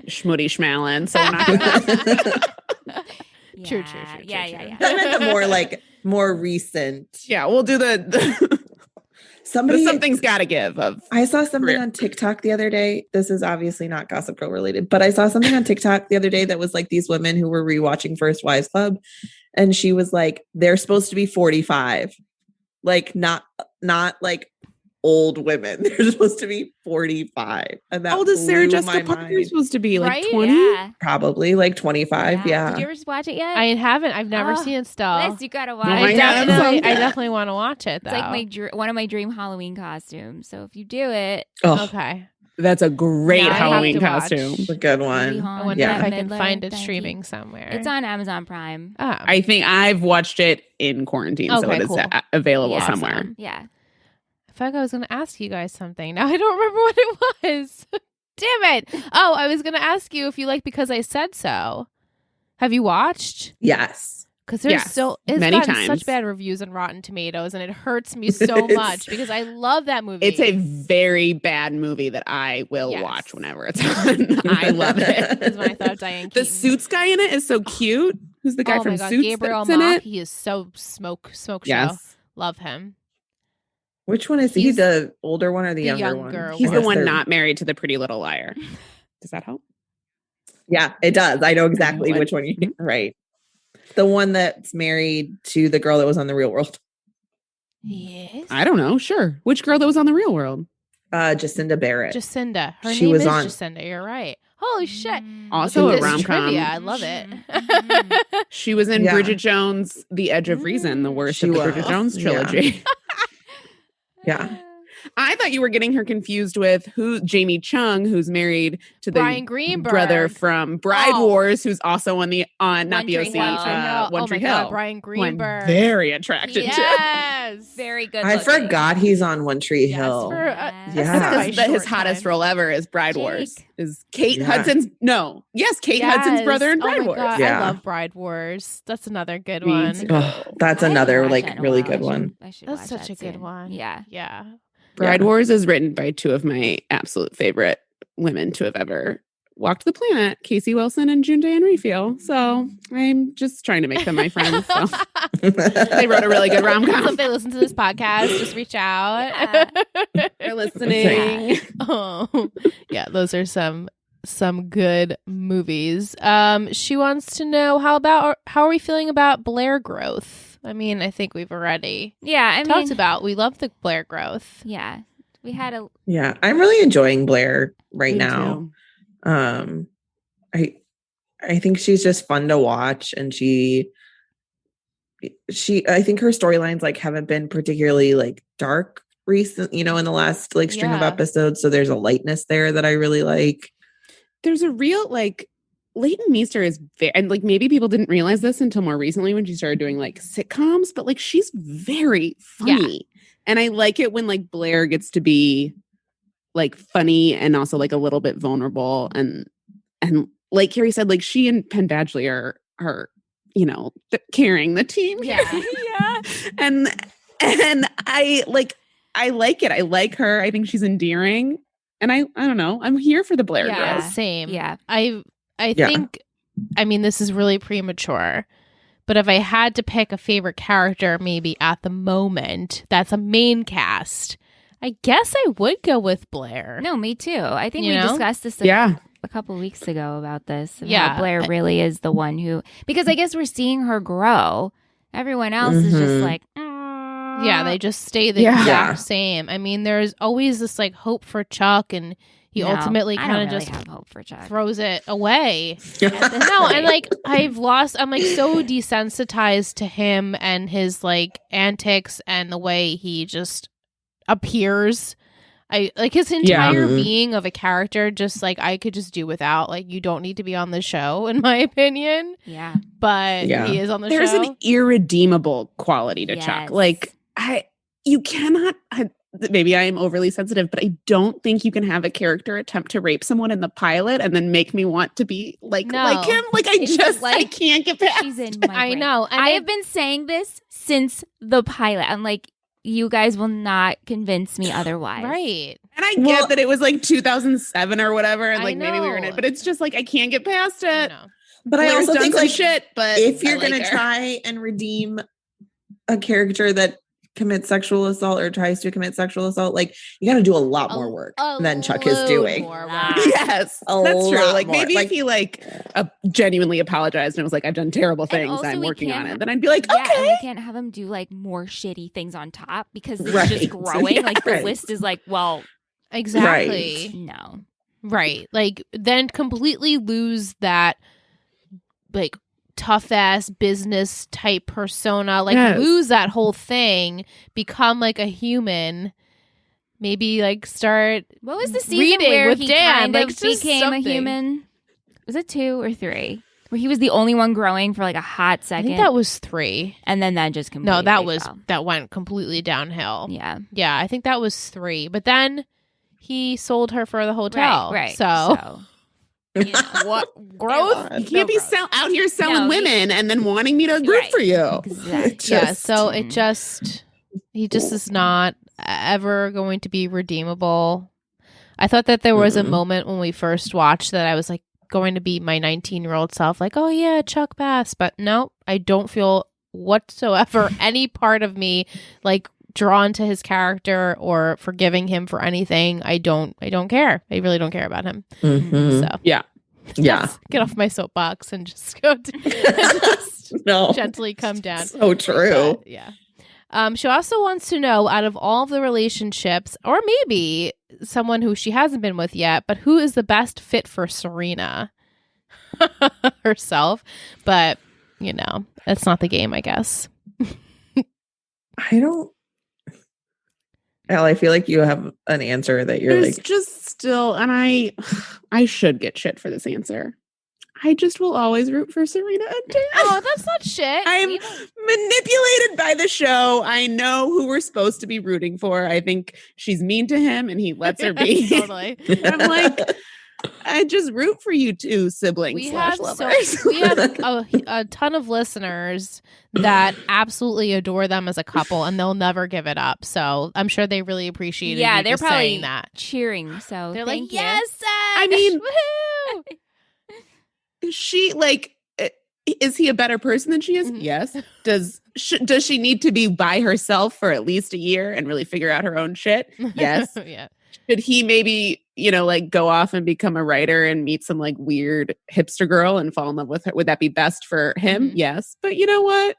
schmoody schmalin, so we're not Yeah. True. Yeah. I meant the more like more recent. Yeah, we'll do the something's got to give. I saw something on TikTok the other day. This is obviously not Gossip Girl related, but I saw something on TikTok the other day that was like these women who were rewatching First Wives Club, and she was like, they're supposed to be 45, like not like old women. They're supposed to be 45. And that how old is Sarah Jessica Parker supposed to be? Like 20? Yeah. Probably like 25. Yeah. Did you ever watch it yet? I haven't. I've never seen it still. Liz, you gotta watch I it. definitely want to watch it though. It's like one of my dream Halloween costumes. So if you do it, okay. That's a great Halloween costume. It's a good one. I wonder if I can find it streaming somewhere. It's on Amazon Prime. Oh. I think I've watched it in quarantine, so it is available somewhere. Awesome. Yeah. I feel like I was going to ask you guys something. Now I don't remember what it was. Damn it. Oh, I was going to ask you if you like Because I Said So. Have you watched? Yes. Because it's gotten such bad reviews on Rotten Tomatoes, and it hurts me so much because I love that movie. It's a very bad movie that I will watch whenever it's on. I love it. That's when I thought of Diane Keaton. The Suits guy in it is so cute. Who's the guy from Suits? Gabriel Mock. He is so smoke show. Love him. Which one is he? The older one or the younger one? He's the one not married to the Pretty Little Liar. Does that help? Yeah, it does. I know exactly which one you mean. Right. The one that's married to the girl that was on The Real World. Yes. I don't know. Sure. Which girl that was on The Real World? Jacinda Barrett. Jacinda. Her name is Jacinda. You're right. Holy shit. Also a rom-com. Trivia. I love it. She was in Bridget Jones' The Edge of Reason, the worst of the Bridget Jones trilogy. Yeah. I thought you were getting her confused with Jamie Chung, who's married to the Brian Greenberg brother from Bride Wars, who's also on not the OC, One Tree Hill. God, Brian Greenberg. I'm very attracted to. Yes. Very good I looking. forgot he's on One Tree Hill. His hottest role ever is Bride Wars. Is Kate Hudson's Hudson's brother in Bride Wars. God, I love Bride Wars. That's another good one. That's another really good one. That's such a good one. Yeah. Yeah. Bride Wars is written by two of my absolute favorite women to have ever walked the planet, Casey Wilson and June Diane Raphael. So I'm just trying to make them my friends. So. They wrote a really good rom-com. So if they listen to this podcast, just reach out. They're listening. Yeah, those are some good movies. She wants to know how are we feeling about Blair growth? I mean, I think we've already talked about. We love the Blair growth. Yeah, we had a. Yeah, I'm really enjoying Blair right now. Too. I think she's just fun to watch, and I think her storylines haven't been particularly dark recent, in the last string of episodes. So there's a lightness there that I really like. There's a real Leighton Meester is and maybe people didn't realize this until more recently when she started doing sitcoms, but she's very funny. And I like it when Blair gets to be funny and also a little bit vulnerable and like Carrie said, she and Penn Badgley are carrying the team. Yeah. And I like it. I like her. I think she's endearing. And I don't know. I'm here for the Blair girl. Same. Yeah. I think, I mean, this is really premature, but if I had to pick a favorite character, maybe at the moment, that's a main cast, I guess I would go with Blair. No, me too. I think we discussed this a couple weeks ago about this. How Blair really is the one who, because I guess we're seeing her grow. Everyone else is just yeah, they just stay the exact same. I mean, there's always this hope for Chuck, and he ultimately kind of just have hope for Chuck. Throws it away. No, and I'm so desensitized to him and his antics and the way he just appears. I his entire being of a character, just I could just do without. You don't need to be on the show, in my opinion. Yeah. But he is on the There's show. There's an irredeemable quality to Chuck. You cannot. Maybe I am overly sensitive, but I don't think you can have a character attempt to rape someone in the pilot and then make me want to be like him. I can't get past. She's in my brain. I know. And I have been saying this since the pilot. I'm you guys will not convince me otherwise. Right. And I get that it was 2007 or whatever, and maybe we were in it, but it's just I can't get past it. But I also think shit. But if you're gonna try and redeem a character that commits sexual assault or tries to commit sexual assault, you got to do a lot more work than Chuck is doing. Yes, that's true. Maybe if he genuinely apologized and was I've done terrible things, I'm working on it, then I'd be okay. And we can't have him do more shitty things on top because it's just growing. The list is exactly. Right. No. Right. Then completely lose that tough ass business type persona, lose that whole thing, become a human, maybe start. What was the season reading where with he Dan, kind of became a human? Was it 2 or 3? Where he was the only one growing for a hot second. I think that was 3, and then that just completely that went completely downhill. Yeah, I think that was 3, but then he sold her for the hotel. Right. So. What growth? You can't be out here selling women and then wanting me to root for you. Exactly. So he just is not ever going to be redeemable. I thought that there was a moment when we first watched that I was going to be my 19-year-old self, oh yeah, Chuck Bass, but no, I don't feel whatsoever any part of me drawn to his character or forgiving him for anything. I don't care. I really don't care about him. So yeah. Get off my soapbox and just go gently come down. So true. But, yeah. She also wants to know, out of all of the relationships, or maybe someone who she hasn't been with yet, but who is the best fit for Serena herself? But that's not the game, I guess. I don't. Al, I feel like you have an answer that you're There's just still, and I should get shit for this answer. I just will always root for Serena and Dan. Oh, that's not shit. I'm manipulated by the show. I know who we're supposed to be rooting for. I think she's mean to him and he lets her be. Totally. I'm like, I just root for you two siblings. We have a ton of listeners that absolutely adore them as a couple, and they'll never give it up. So I'm sure they really appreciated. Yeah, they're probably saying that, cheering. So they're thank like, you. "Yes, Seth! I mean, woohoo!" is she like? Is he a better person than she is? Mm-hmm. Yes. Does she need to be by herself for at least a year and really figure out her own shit? Yes. Yeah. Should he maybe, like go off and become a writer and meet some like weird hipster girl and fall in love with her? Would that be best for him? Mm-hmm. Yes. But you know what?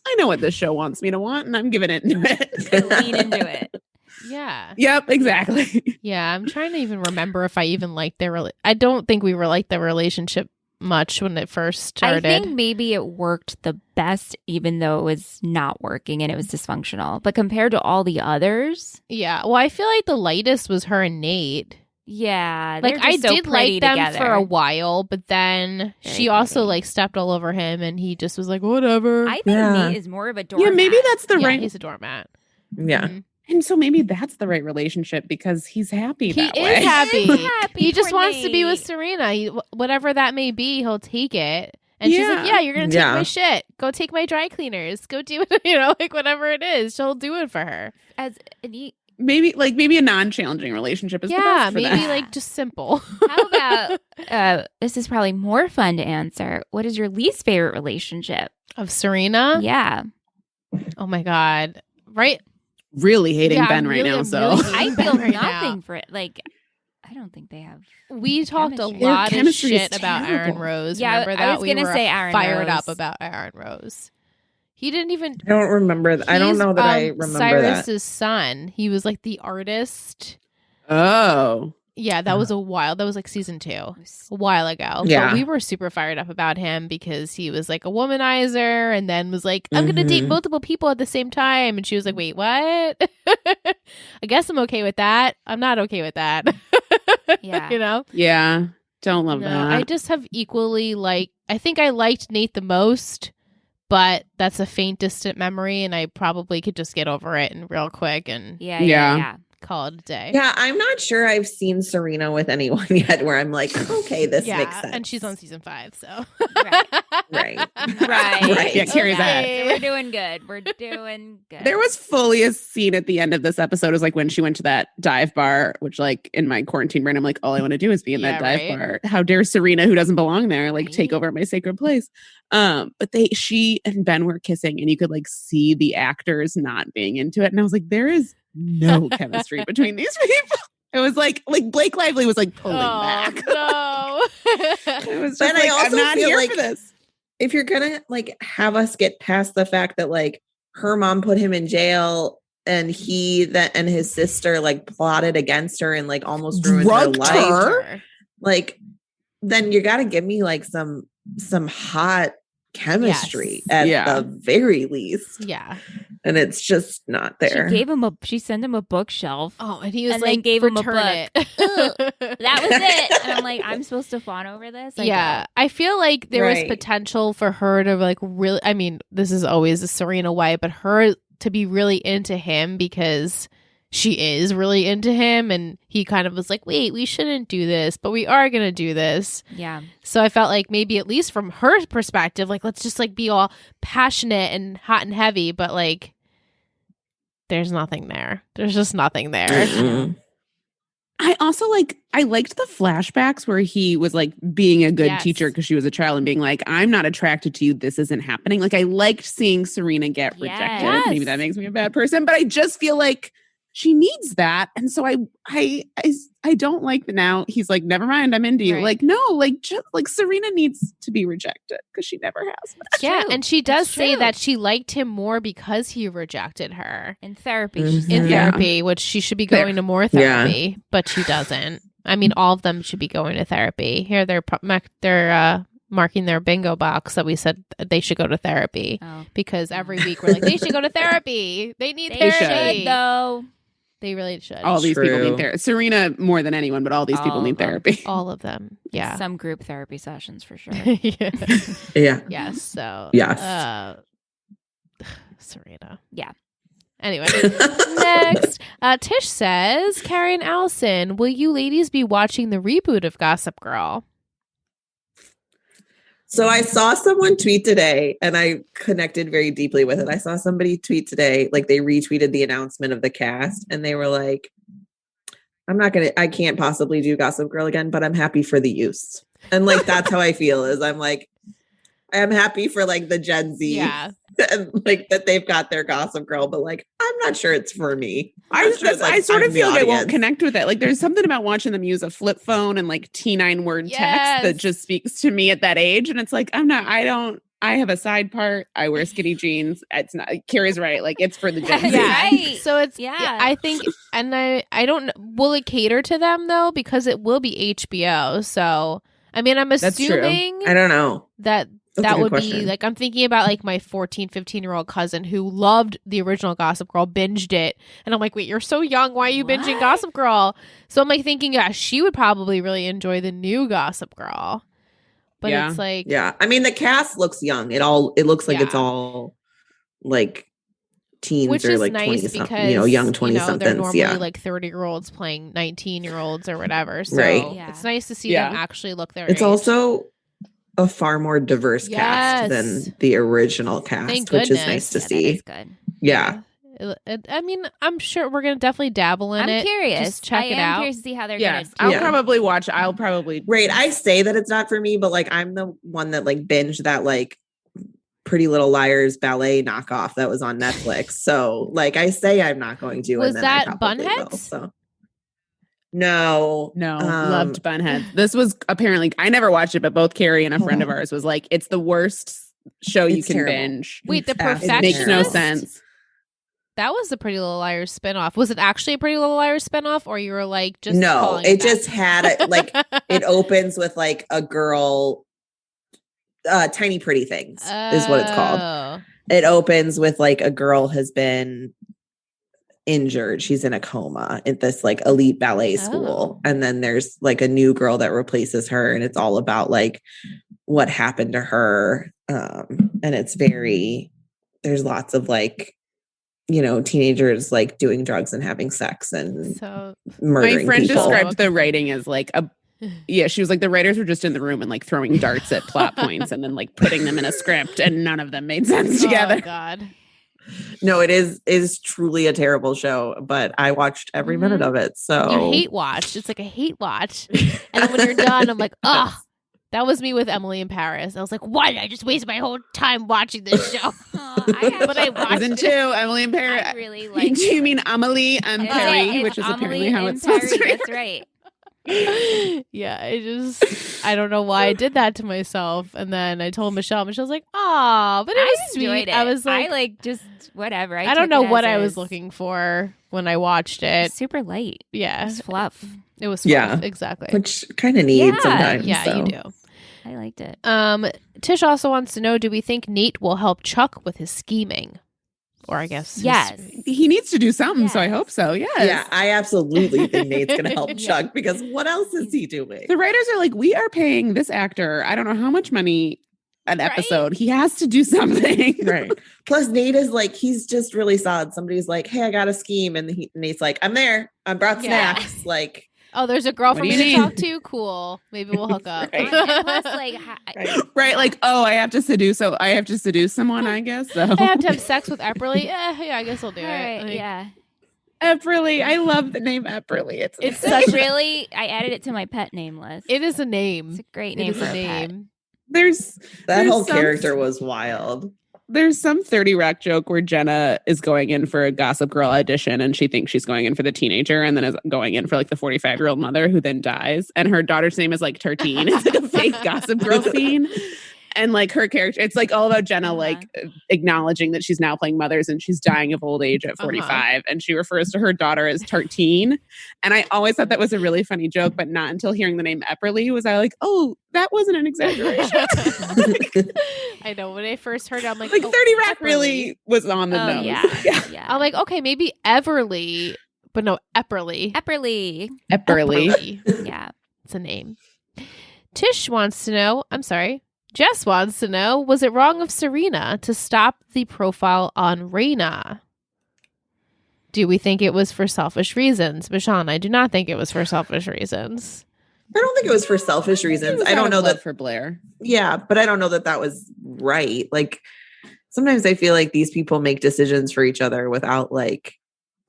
I know what this show wants me to want, and I'm giving it into it. Lean into it. Yeah. Yep, exactly. Yeah, I'm trying to even remember if I even liked their I don't think we were like the relationship much when it first started. I think maybe it worked the best, even though it was not working and it was dysfunctional. But compared to all the others, yeah. Well, I feel like the lightest was her and Nate. Yeah, like I did like them together for a while, but then she also like stepped all over him, and he just was like, whatever. I think Nate is more of a doormat. Yeah, maybe that's the right. He's a doormat. Yeah. Mm-hmm. And so maybe that's the right relationship because he's happy that way. He is happy. He just wants Nate. to be with Serena. Whatever that may be, he'll take it. And she's like, yeah, you're going to take my shit. Go take my dry cleaners. Go do it, like whatever it is. She'll do it for her. Maybe a non-challenging relationship is the best for maybe that. like just simple. How about, this is probably more fun to answer. What is your least favorite relationship? Of Serena? Yeah. Oh my God. Right? Really hating Ben right now, so I feel nothing for it. Like, I don't think they have. We talked chemistry. a lot of chemistry is shit about terrible. Aaron Rose. Yeah, remember that? I was gonna say Aaron fired Rose. up about Aaron Rose. He didn't even. I don't remember. I don't know that I remember Cyrus's son. He was like the artist. Oh. Yeah, that was a while. That was like season 2, a while ago. Yeah. But we were super fired up about him because he was like a womanizer, and then was like, I'm going to date multiple people at the same time. And she was like, wait, what? I guess I'm okay with that. I'm not okay with that. Yeah. Yeah. Don't love that. I just have equally I think I liked Nate the most, but that's a faint, distant memory, and I probably could just get over it and real quick and Yeah. call it a day. Yeah, I'm not sure I've seen Serena with anyone yet where I'm like, okay, this makes sense. And she's on season 5, so. Right. Yeah, Carrie's that. So we're doing good. There was fully a scene at the end of this episode is like when she went to that dive bar, which like in my quarantine brain, I'm like, all I want to do is be in that dive bar. How dare Serena, who doesn't belong there, take over my sacred place. But she and Ben were kissing, and you could like see the actors not being into it. And I was like, there is no chemistry between these people. It was like Blake Lively was like pulling back. No. It was just I also I'm not feel here like for this. If you're gonna have us get past the fact that her mom put him in jail and and his sister plotted against her and almost ruined her life, then you got to give me some hot chemistry at the very least. Yeah. And it's just not there. She sent him a bookshelf. Oh, and he was then gave him a book. It. That was it. And I'm like, I'm supposed to fawn over this? I feel like there was potential for her to really, I mean, this is always a Serena way, but her to be really into him because she is really into him, and he kind of was like, wait, we shouldn't do this, but we are going to do this. Yeah. So I felt like maybe at least from her perspective, let's just be all passionate and hot and heavy, but there's nothing there. There's just nothing there. Mm-hmm. I also I liked the flashbacks where he was being a good teacher because she was a child and being like, I'm not attracted to you. This isn't happening. I liked seeing Serena get rejected. Yes. Maybe that makes me a bad person, but I just feel like she needs that. And so I don't like that now. He's like, never mind, I'm into you. Right. No, Serena needs to be rejected because she never has. Yeah, and she does say that she liked him more because he rejected her. In therapy. Mm-hmm. In therapy, which she should be going to more therapy, but she doesn't. I mean, all of them should be going to therapy. Here they're marking their bingo box that we said they should go to therapy because every week we're like, they should go to therapy. They need therapy. Should, though. They really should. All these people need therapy. Serena more than anyone, but all these people need therapy. All of them. Yeah. Some group therapy sessions for sure. Yeah. Yes. So. Yes. Serena. Yeah. Anyway, next, Tish says, Carrie and Allison, will you ladies be watching the reboot of Gossip Girl? So I saw someone tweet today and I connected very deeply with it. I saw somebody tweet today, like they retweeted the announcement of the cast and they were like, I can't possibly do Gossip Girl again, but I'm happy for the use. And like, that's how I feel is I'm like, I'm happy for like the Gen Z and like that they've got their Gossip Girl, but like, I'm not sure it's for me. I sort of feel like I won't connect with it. Like there's something about watching them use a flip phone and like T9 word text that just speaks to me at that age. And it's like, I have a side part. I wear skinny jeans. It's not, Carrie's right. Like it's for the Gen Z. Right. So it's, I think, and I don't know, will it cater to them though? Because it will be HBO. So, I mean, I'm assuming. I don't know. That would be like, I'm thinking about like my 14, 15-year-old cousin who loved the original Gossip Girl, binged it. And I'm like, wait, you're so young. Why are you binging Gossip Girl? So I'm like thinking, she would probably really enjoy the new Gossip Girl. But it's like. Yeah. I mean, the cast looks young. It looks like it's all like teens which or is like nice 20 because, young 20-somethings. They're normally like 30-year-olds playing 19-year-olds or whatever. So it's nice to see them actually look their age. It's also a far more diverse cast than the original cast, which is nice to see. That is good. Yeah. I mean, I'm sure we're going to definitely dabble in it. I'm curious. Just check it out. I'm curious to see how they're going to do it. I'll probably. Right. I say that it's not for me, but like I'm the one that like binged that like Pretty Little Liars ballet knockoff that was on Netflix. So like I say I'm not going to. Was and then that I probably Bunheads? will, so. No. Loved Bunheads. This was apparently, I never watched it, but both Carrie and a friend of ours was like, it's the worst show you can binge. Wait, The Perfectionist? It makes no sense. That was the Pretty Little Liars spinoff. Was it actually a Pretty Little Liars spinoff, or you were like just no? It just had it opens with like a girl, Tiny Pretty Things is what it's called. It opens with like a girl has been injured. She's in a coma at this like elite ballet school, and then there's like a new girl that replaces her, and it's all about like what happened to her. And it's there's lots of like, teenagers like doing drugs and having sex and murdering my friend people. described the writing as like she was like, the writers were just in the room and like throwing darts at plot points and then like putting them in a script, and none of them made sense together. Oh God. No, it is truly a terrible show, but I watched every minute of it. So you hate watch. It's like a hate watch. And then when you're done, I'm like, that was me with Emily in Paris. I was like, why did I just waste my whole time watching this show? But I watched Season 2, Emily in Paris. I really like it. You mean Amelie and Perry, which is apparently how it's supposed to be. That's right. Yeah, I don't know why I did that to myself. And then I told Michelle. Michelle's like, "Oh, but it was sweet." I was like, I like just whatever. I don't know what I was looking for when I watched it. Super light. Yeah, it's fluff. It was fluff, exactly. Which kind of needs sometimes. Yeah, so. you do. I liked it. Tish also wants to know: do we think Nate will help Chuck with his scheming? Or I guess he needs to do something, so I hope so. Yes. Yeah, I absolutely think Nate's going to help Chuck because what else is he doing? The writers are like, we are paying this actor, I don't know how much money an episode. He has to do something. Right. Plus, Nate is like, he's just really solid. Somebody's like, hey, I got a scheme. And Nate's like, I'm there. I brought snacks. Like, oh, there's a girl for me to talk to? Cool. Maybe we'll hook up. Right. Plus, like, right. Like, I have to seduce someone, I guess. So I have to have sex with Epperly. Yeah, I guess I'll do it. Right, like, Epperly. I love the name Epperly. It's such really, I added it to my pet name list. It is a name. It's a great name for a pet. There's whole character was wild. There's some 30 Rock joke where Jenna is going in for a Gossip Girl audition and she thinks she's going in for the teenager and then is going in for like the 45-year-old mother who then dies. And her daughter's name is like Tartine. It's like a fake Gossip Girl scene. And like her character, it's like all about Jenna like acknowledging that she's now playing mothers and she's dying of old age at 45. And she refers to her daughter as Tartine. And I always thought that was a really funny joke, but not until hearing the name Epperly was I like, oh, that wasn't an exaggeration. I know when I first heard it, I'm like 30 Rock really was on the nose. Yeah. I'm like, okay, maybe Everly But no, Epperly. Epperly. Yeah, it's a name. Jess wants to know, was it wrong of Serena to stop the profile on Raina? Do we think it was for selfish reasons? Bashan, I do not think it was for selfish reasons. I don't think it was for selfish reasons. I don't know that for Blair. Yeah, but I don't know that was right. Like sometimes I feel like these people make decisions for each other without like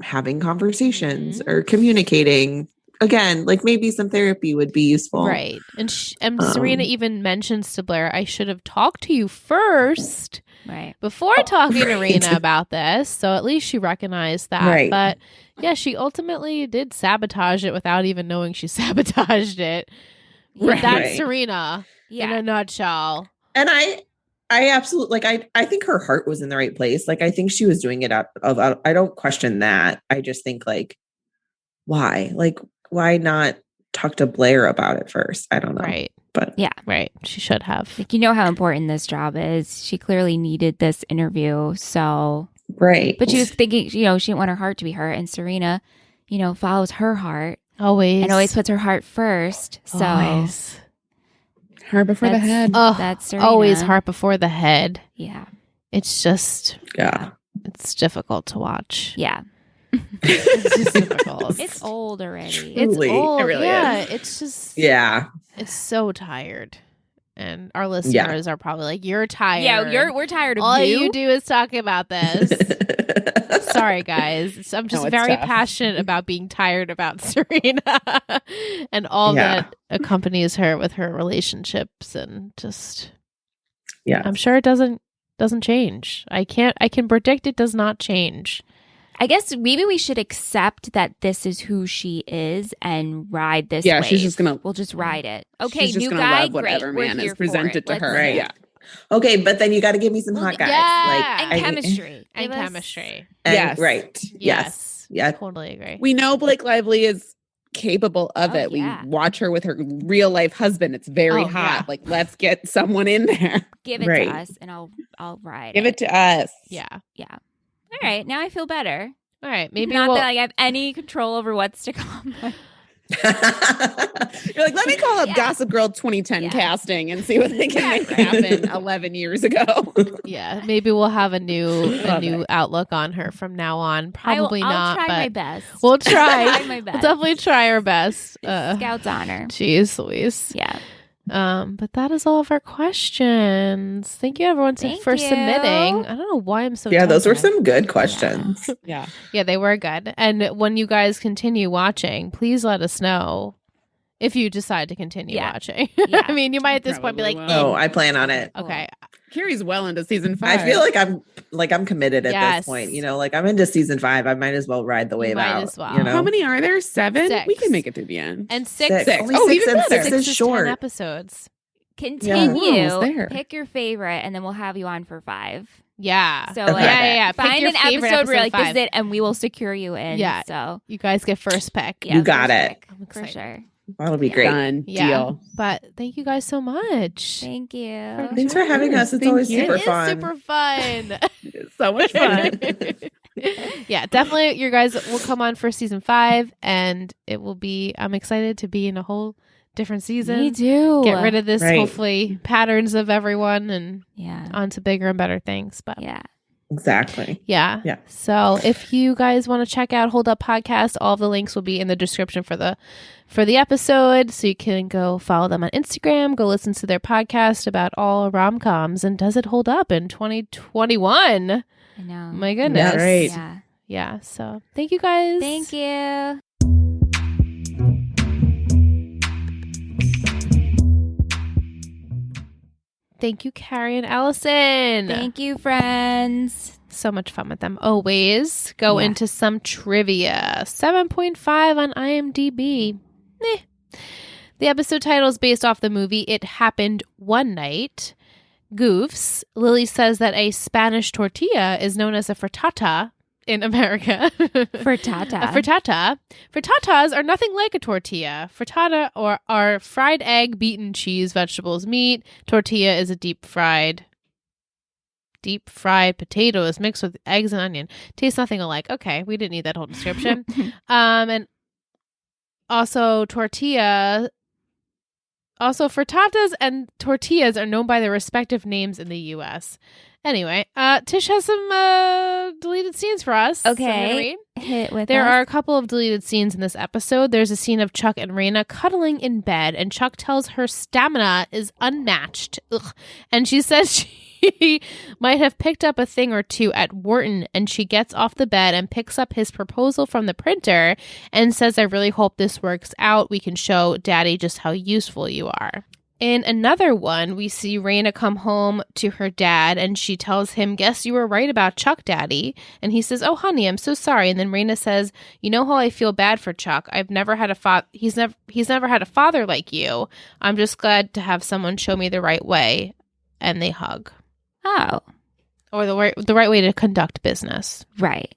having conversations or communicating. Again, like maybe some therapy would be useful. Right. And Serena even mentions to Blair, I should have talked to you first. Right. Before talking to Raina about this. So at least she recognized that. Right. But yeah, she ultimately did sabotage it without even knowing she sabotaged it. But that's Serena in a nutshell. And I absolutely I think her heart was in the right place. Like I think she was doing it out of I don't question that. I just think like why? Like why not talk to Blair about it first? I don't know. Right. But yeah, right. She should have. Like, you know how important this job is. She clearly needed this interview. So, right. But she was thinking, she didn't want her heart to be hurt. And Serena, follows her heart. Always. And always puts her heart first. So, always. Heart before the head. Oh, that's Serena. Always heart before the head. Yeah. It's just. Yeah. It's difficult to watch. Yeah. It's just difficult. It's old already. It's old. It really is. It's just. Yeah. It's so tired. And our listeners are probably like, you're tired. Yeah, we're tired of All you. All you do is talk about this. Sorry, guys. I'm just very passionate about being tired about Serena and all that accompanies her with her relationships and just. Yeah. I'm sure it doesn't change. I can predict it does not change. I guess maybe we should accept that this is who she is and ride this. Yeah, wave. she's just gonna. We'll just ride it. Okay, she's just new gonna guy. love whatever great. man is presented to her. Right. Yeah. Okay, but then you got to give me some hot guys. Yeah. And chemistry. And chemistry. Yes. Right. Yes. Yeah. Totally agree. We know Blake Lively is capable of it. Yeah. We watch her with her real life husband. It's very hot. Yeah. Like, let's get someone in there. Give it to us, and I'll ride. Give it to us. Yeah. Yeah. All right. Now I feel better. All right, maybe not that I have any control over what's to come. You're like, let me call up Gossip Girl 2010 casting and see what they can make happen 11 years ago. Yeah, maybe we'll have a new outlook on her from now on. Probably I'll not. try but my best. We'll try. I'll try my best. We'll definitely try our best. Scout's honor. Jeez, Louise. Yeah. But that is all of our questions. Thank you, everyone, for submitting. I don't know why I'm so. Yeah, those were some good questions. Yeah, they were good. And when you guys continue watching, please let us know if you decide to continue watching. Yeah. I mean, you might at this point be like, "Oh, I plan on it." Okay. Carrie's well into season 5. I feel like I'm committed at this point. Like I'm into season 5. I might as well ride the wave out. As well. How many are there? 7? 6. We can make it through the end. And 6. Only oh, 6 even and better. 6 is short. 10 episodes. Continue. Pick your favorite, and then we'll have you on for 5. Yeah. So Find an episode where episode this is it, and we will secure you in. Yeah. So you guys get first pick. You got it. I'm excited. For sure. That'll be great. Done. Deal. But thank you guys so much. Thank you. Thanks for having us. It's always super fun. It is super fun. It's so much fun. Yeah, definitely. You guys will come on for season 5, and it will be. I'm excited to be in a whole different season. Me too. Get rid of this, hopefully, patterns of everyone, and on to bigger and better things. But exactly. Yeah. So if you guys want to check out Hold Up Podcast, all of the links will be in the description for the episode. So you can go follow them on Instagram, go listen to their podcast about all rom-coms, and does it hold up in 2021? I know. My goodness. Yeah, right. Yeah. So thank you guys. Thank you. Thank you, Carrie and Allison. Thank you, friends. So much fun with them. Always go into some trivia. 7.5 on IMDb. The episode title is based off the movie It Happened One Night. Goofs. Lily says that a Spanish tortilla is known as a frittata in America. Frittata. A frittata. Frittatas are nothing like a tortilla. Frittata are fried egg, beaten cheese, vegetables, meat. Tortilla is a deep fried deep fried potatoes mixed with eggs and onion. Tastes nothing alike. Okay, we didn't need that whole description. And also tortilla. Also, frittatas and tortillas are known by their respective names in the U.S. Anyway, Tish has some deleted scenes for us. Okay. Hit with There us. are a couple of deleted scenes in this episode. There's a scene of Chuck and Raina cuddling in bed, and Chuck tells her stamina is unmatched. Ugh. And she says she might have picked up a thing or two at Wharton, and she gets off the bed and picks up his proposal from the printer and says, I really hope this works out. We can show Daddy just how useful you are. In another one, we see Raina come home to her dad, and she tells him, guess you were right about Chuck, Daddy. And he says, oh, honey, I'm so sorry. And then Raina says, you know how I feel bad for Chuck. I've never had a he's never had a father like you. I'm just glad to have someone show me the right way. And they hug. Oh. Or the right way to conduct business. Right.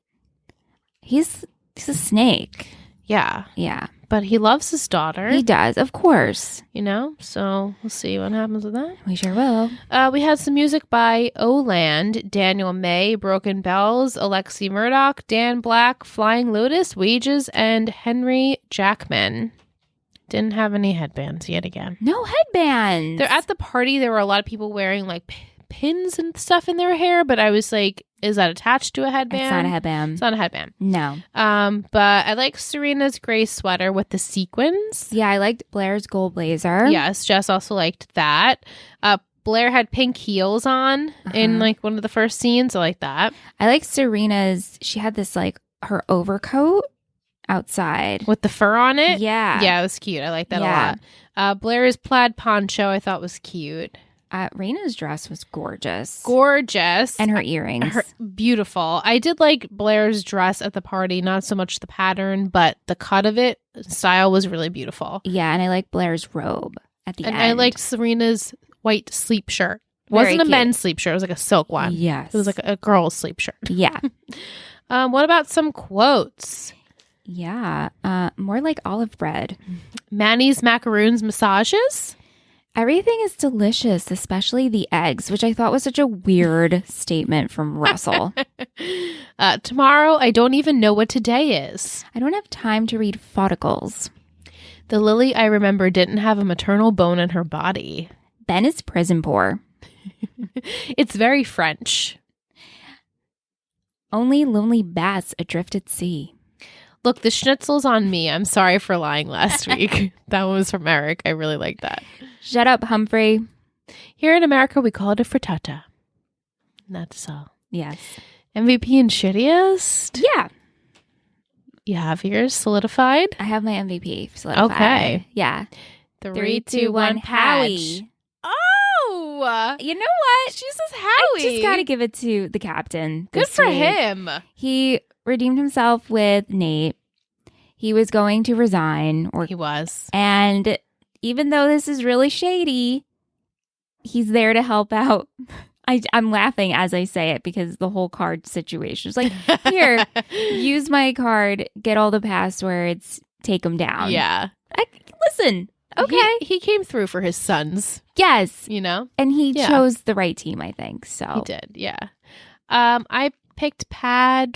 He's a snake. Yeah. Yeah. But he loves his daughter. He does, of course. You know, so we'll see what happens with that. We sure will. We had some music by Oland, Daniel May, Broken Bells, Alexi Murdoch, Dan Black, Flying Lotus, Wages, and Henry Jackman. Didn't have any headbands yet again. No headbands. They're at the party. There were a lot of people wearing like pins and stuff in their hair, but I was like, is that attached to a headband? It's not a headband. It's not a headband. No. But I like Serena's gray sweater with the sequins. Yeah, I liked Blair's gold blazer. Yes, Jess also liked that. Blair had pink heels on in like one of the first scenes. I like that. I like Serena's. She had this like her overcoat outside with the fur on it. Yeah. Yeah, it was cute. I like that a lot. Blair's plaid poncho I thought was cute. Raina's dress was gorgeous. Gorgeous. And her earrings. Beautiful. I did like Blair's dress at the party, not so much the pattern, but the cut of it, style was really beautiful. Yeah, and I like Blair's robe at the end. And I liked Serena's white sleep shirt. It wasn't a men's sleep shirt. It was like a silk one. Yes. It was like a girl's sleep shirt. Yeah. What about some quotes? Yeah. More like olive bread. Manny's macaroons massages. Everything is delicious, especially the eggs, which I thought was such a weird statement from Russell. Tomorrow, I don't even know what today is. I don't have time to read photicals. The Lily I remember didn't have a maternal bone in her body. Ben is prison poor. It's very French. Only lonely bats adrift at sea. Look, the schnitzel's on me. I'm sorry for lying last week. That one was from Eric. I really like that. Shut up, Humphrey. Here in America, we call it a frittata. That's all. Yes. MVP and shittiest? Yeah. You have yours solidified? I have my MVP solidified. Okay. Yeah. 3, 2, 1, Howie. Oh! You know what? She says Howie. I just got to give it to the captain. Good for him. He redeemed himself with Nate. He was going to resign. He was. And even though this is really shady, he's there to help out. I'm laughing as I say it because the whole card situation is like, here, use my card, get all the passwords, take them down. Yeah. Listen, okay. He came through for his sons. Yes. You know? And he chose the right team, I think. So he did, yeah. I picked Padge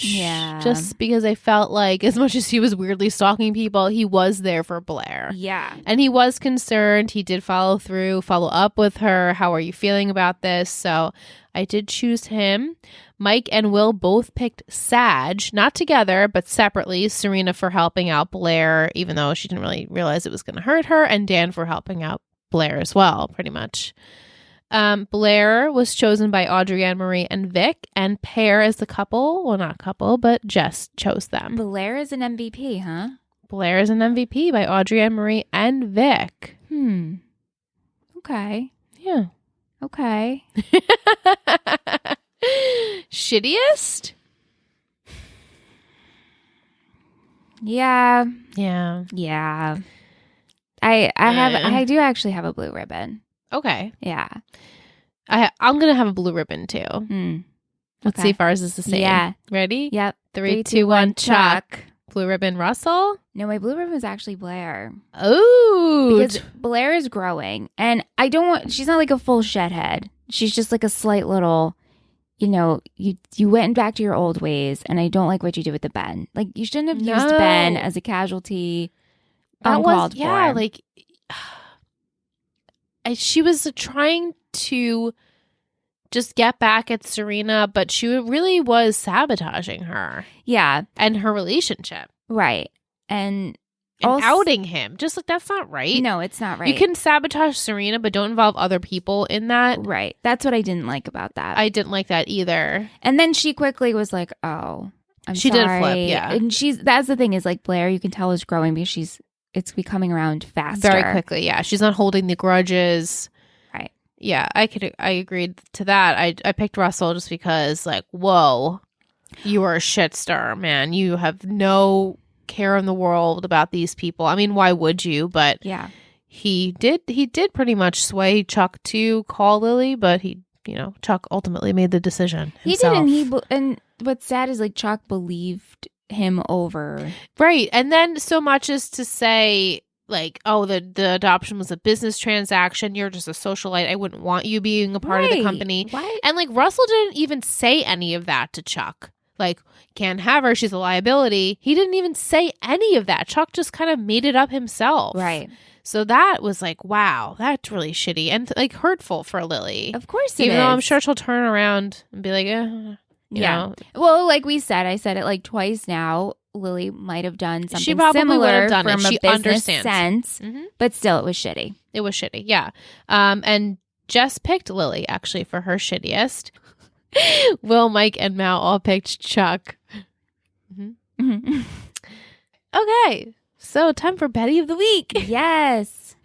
just because I felt like as much as he was weirdly stalking people, he was there for Blair. Yeah. And he was concerned. He did follow up with her. How are you feeling about this? So I did choose him. Mike and Will both picked Sag, not together, but separately. Serena for helping out Blair, even though she didn't really realize it was going to hurt her, and Dan for helping out Blair as well, pretty much. Blair was chosen by Audrey Ann Marie and Vic, and Pear as the couple. Well, not couple, but Jess chose them. Blair is an MVP, huh? Blair is an MVP by Audrey Ann Marie and Vic. Okay. Yeah. Okay. Shittiest? Yeah. Yeah. Yeah. I do actually have a blue ribbon. Okay. Yeah. I'm going to have a blue ribbon too. Let's see if ours is the same. Yeah. Ready? Yep. 3, 2, 1, Chuck. Blue ribbon, Russell? No, my blue ribbon is actually Blair. Oh. Because Blair is growing. And she's not like a full shed head. She's just like a slight little you know, you went back to your old ways, and I don't like what you did with the Ben. Like, you shouldn't have used Ben as a casualty. Uncalled for. Like she was trying to just get back at Serena, but she really was sabotaging her. Yeah. And her relationship. Right. And outing him. Just like, that's not right. No, it's not right. You can sabotage Serena, but don't involve other people in that. Right. That's what I didn't like about that. I didn't like that either. And then she quickly was like, oh, she sorry. did flip, yeah. And that's the thing is, like, Blair, you can tell is growing because it's becoming around faster. Very quickly, yeah. She's not holding the grudges. Right. Yeah, I agreed to that. I picked Russell just because, like, whoa, you are a shit star, man. You have no care in the world about these people. I mean, why would you? But yeah, he did pretty much sway Chuck to call Lily, but Chuck ultimately made the decision himself. He did, and what's sad is, like, Chuck believed him over. Right. And then so much as to say, like, oh, the adoption was a business transaction. You're just a socialite. I wouldn't want you being a part of the company. Why? And, like, Russell didn't even say any of that to Chuck. Like, can't have her. She's a liability. He didn't even say any of that. Chuck just kind of made it up himself. Right. So that was like, wow, that's really shitty and, like, hurtful for Lily. Of course it is. Even though I'm sure she'll turn around and be like, you know. Well, like we said, I said it like twice now. Lily might have done something she probably similar would have done from it. She a business understands. sense, but still, it was shitty. It was shitty, yeah. And Jess picked Lily, actually, for her shittiest. Will, Mike, and Mal all picked Chuck. Mm-hmm. Okay, so time for Betty of the Week. Yes.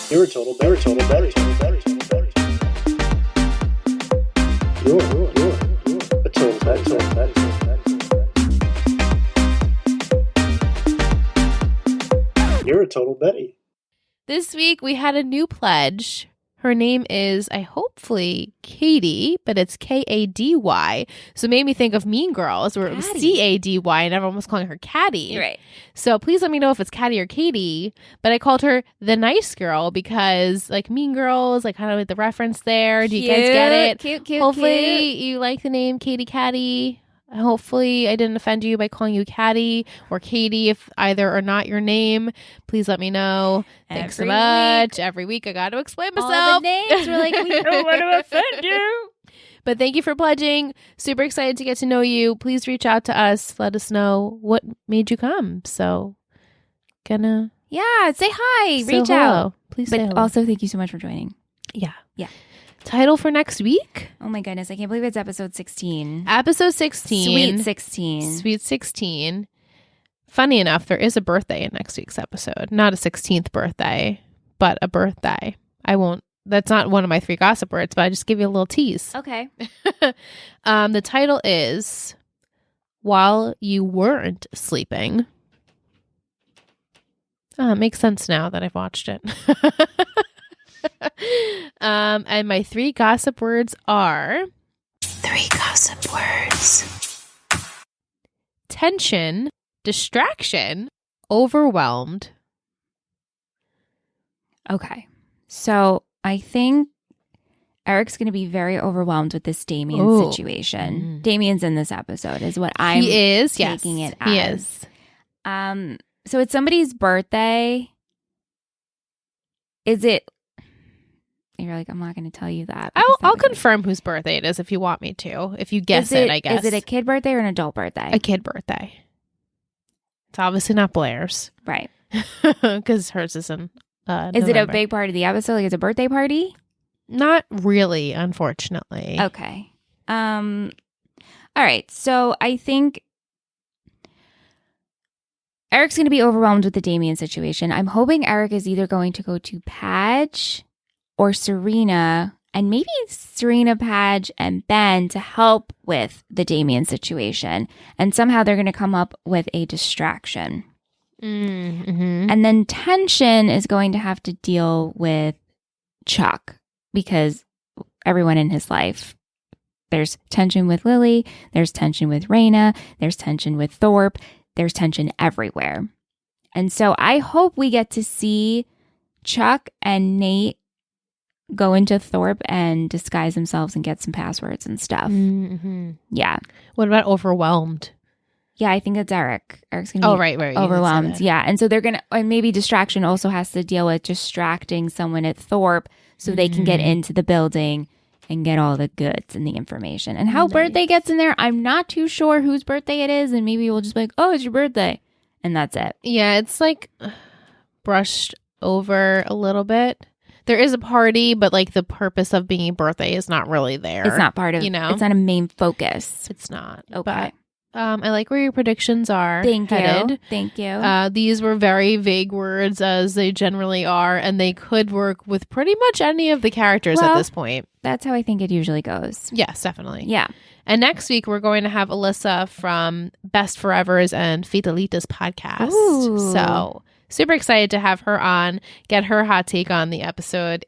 You're a total Betty. You're a total Betty. You're a total Betty. This week we had a new pledge. Her name is, hopefully, Katie, but it's Kady. So it made me think of Mean Girls, where it was Cady, and everyone was calling her Caddy. Right. So please let me know if it's Caddy or Katie. But I called her the nice girl because, like, Mean Girls, like, kind of like the reference there. Do you guys get it? Cute. Hopefully you like the name Katie Caddy. Hopefully I didn't offend you by calling you Caddy or Katie, if either or not your name. Please let me know. Thanks so much. Every week I got to explain myself. All the names were like, we don't want to offend you. But thank you for pledging. Super excited to get to know you. Please reach out to us. Let us know what made you come. So, say hi. Reach out. Please say hello. Also, thank you so much for joining. Yeah. Yeah. Title for next week? Oh my goodness, I can't believe it's episode 16. Episode 16. Sweet 16. Funny enough, there is a birthday in next week's episode. Not a 16th birthday, but a birthday. That's not one of my 3 gossip words, but I just give you a little tease. Okay. The title is While You Weren't Sleeping. It makes sense now that I've watched it. And my 3 gossip words are 3 gossip words. Tension, distraction, overwhelmed. Okay. So I think Eric's going to be very overwhelmed with this Damien situation. Damien's in this episode is what I'm taking it as. He is. So it's somebody's birthday. Is it? You're like, I'm not going to tell you that. I'll confirm whose birthday it is if you want me to. If you guess it, I guess. Is it a kid birthday or an adult birthday? A kid birthday. It's obviously not Blair's. Right. Because hers is in Is it a big part of the episode? Like, it's a birthday party? Not really, unfortunately. Okay. All right. So I think Eric's going to be overwhelmed with the Damien situation. I'm hoping Eric is either going to go to Padge or Serena, and maybe Serena, Padge, and Ben to help with the Damien situation. And somehow they're going to come up with a distraction. Mm-hmm. And then Tension is going to have to deal with Chuck because everyone in his life, there's tension with Lily, there's tension with Raina, there's tension with Thorpe, there's tension everywhere. And so I hope we get to see Chuck and Nate go into Thorpe and disguise themselves and get some passwords and stuff. Mm-hmm. Yeah. What about overwhelmed? Yeah, I think it's Eric. Eric's going to be right. overwhelmed. Yeah. And so they're going to, and maybe distraction also has to deal with distracting someone at Thorpe so they can get into the building and get all the goods and the information. And how birthday gets in there, I'm not too sure whose birthday it is. And maybe we'll just be like, oh, it's your birthday. And that's it. Yeah, it's like brushed over a little bit. There is a party, but like the purpose of being a birthday is not really there. It's not part of, it's not a main focus. It's not. Okay. But I like where your predictions are headed. Thank you. These were very vague words, as they generally are, and they could work with pretty much any of the characters at this point. That's how I think it usually goes. Yes, definitely. Yeah. And next week, we're going to have Alyssa from Best Forevers and Fidelitas podcast. Ooh. So super excited to have her on, get her hot take on the episode.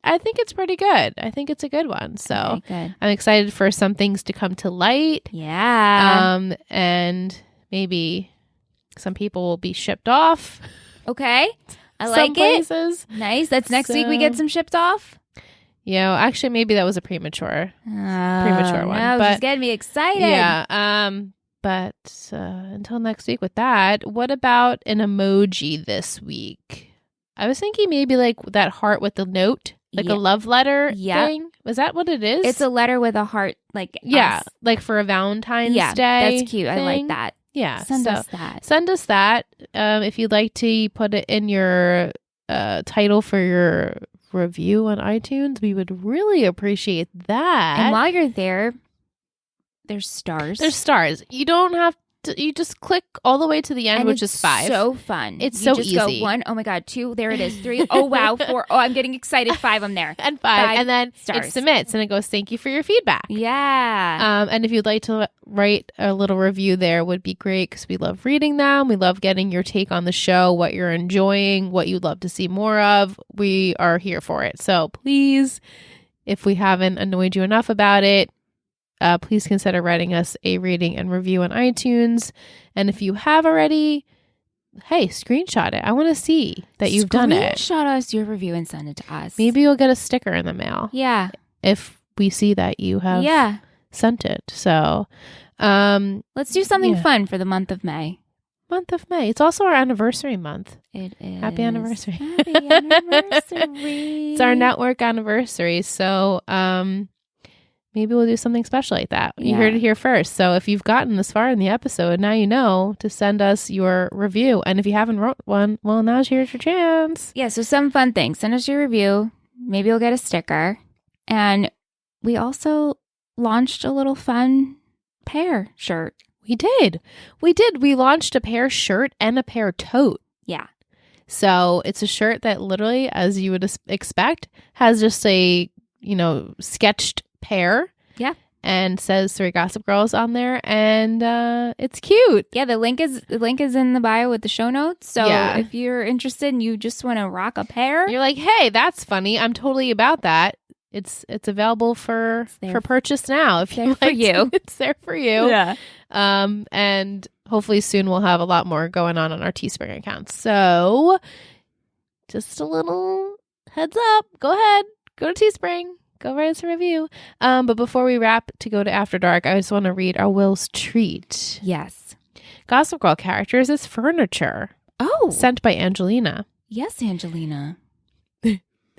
I think it's pretty good. I think it's a good one. So good. I'm excited for some things to come to light. Yeah. And maybe some people will be shipped off. Okay. I like some places. It. Nice. That's next week we get some shipped off. Yeah, actually, maybe that was a premature one. No, But she's getting me excited. yeah. But until next week with that, what about an emoji this week? I was thinking maybe like that heart with the note, like a love letter thing. Was that what it is? It's a letter with a heart, like us. Like for a Valentine's Day. That's cute. Thing. I like that. Yeah, send us that. Send us that. If you'd like to put it in your title for your review on iTunes, we would really appreciate that. And while you're there, there's stars. There's stars. You don't have to, you just click all the way to the end, and which is 5. So fun. It's you so just easy. Go 1, oh my God, 2, there it is. 3, oh wow, 4, oh I'm getting excited. 5, I'm there. And 5, and then stars. It submits and it goes, thank you for your feedback. Yeah. And if you'd like to write a little review there would be great, because we love reading them. We love getting your take on the show, what you're enjoying, what you'd love to see more of. We are here for it. So please, if we haven't annoyed you enough about it, please consider writing us a rating and review on iTunes. And if you have already, hey, screenshot it. I want to see that you've done it. Screenshot us your review and send it to us. Maybe you'll get a sticker in the mail. Yeah. If we see that you have sent it. So let's do something fun for the month of May. It's also our anniversary month. It is. Happy anniversary. Happy anniversary. It's our network anniversary. So maybe we'll do something special like that. You heard it here first. So if you've gotten this far in the episode, now you know to send us your review. And if you haven't wrote one, well, here's your chance. Yeah, so some fun things. Send us your review. Maybe you'll get a sticker. And we also launched a little fun pear shirt. We did. We launched a pear shirt and a pear tote. Yeah. So it's a shirt that literally, as you would expect, has just a, sketched pear. Yeah. And says 3 Gossip Girls on there. And it's cute. Yeah, the link is in the bio with the show notes. So if you're interested and you just want to rock a pear. You're like, hey, that's funny. I'm totally about that. It's available for purchase now. If you for you. It's there for you. Yeah. And hopefully soon we'll have a lot more going on our Teespring account. So just a little heads up. Go ahead. Go to Teespring. Go write us a review. But before we wrap to go to After Dark, I just want to read our Will's treat. Yes. Gossip Girl characters is furniture. Oh. Sent by Angelina. Yes, Angelina.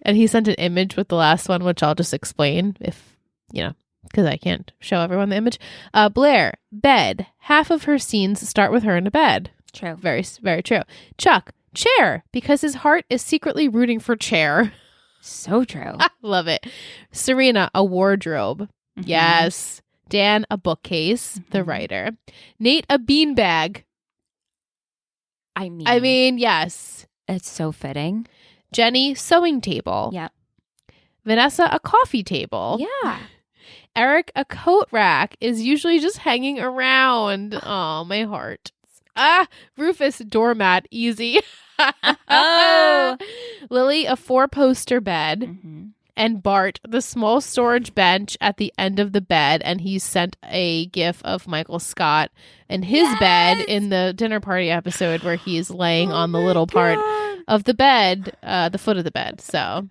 And he sent an image with the last one, which I'll just explain if, because I can't show everyone the image. Blair, bed. Half of her scenes start with her in a bed. True. Very, very true. Chuck, chair, because his heart is secretly rooting for chair. So true. Love it. Serena, a wardrobe. Mm-hmm. Yes. Dan, a bookcase, the writer. Nate, a beanbag. I mean, yes. It's so fitting. Jenny, sewing table. Yeah. Vanessa, a coffee table. Yeah. Eric, a coat rack is usually just hanging around. Oh, my heart. Rufus, doormat, easy. Oh. Lily, a 4-poster bed. Mm-hmm. and Bart the small storage bench at the end of the bed, and he sent a gif of Michael Scott and his bed in the dinner party episode where he's laying on the little part of the bed, the foot of the bed. So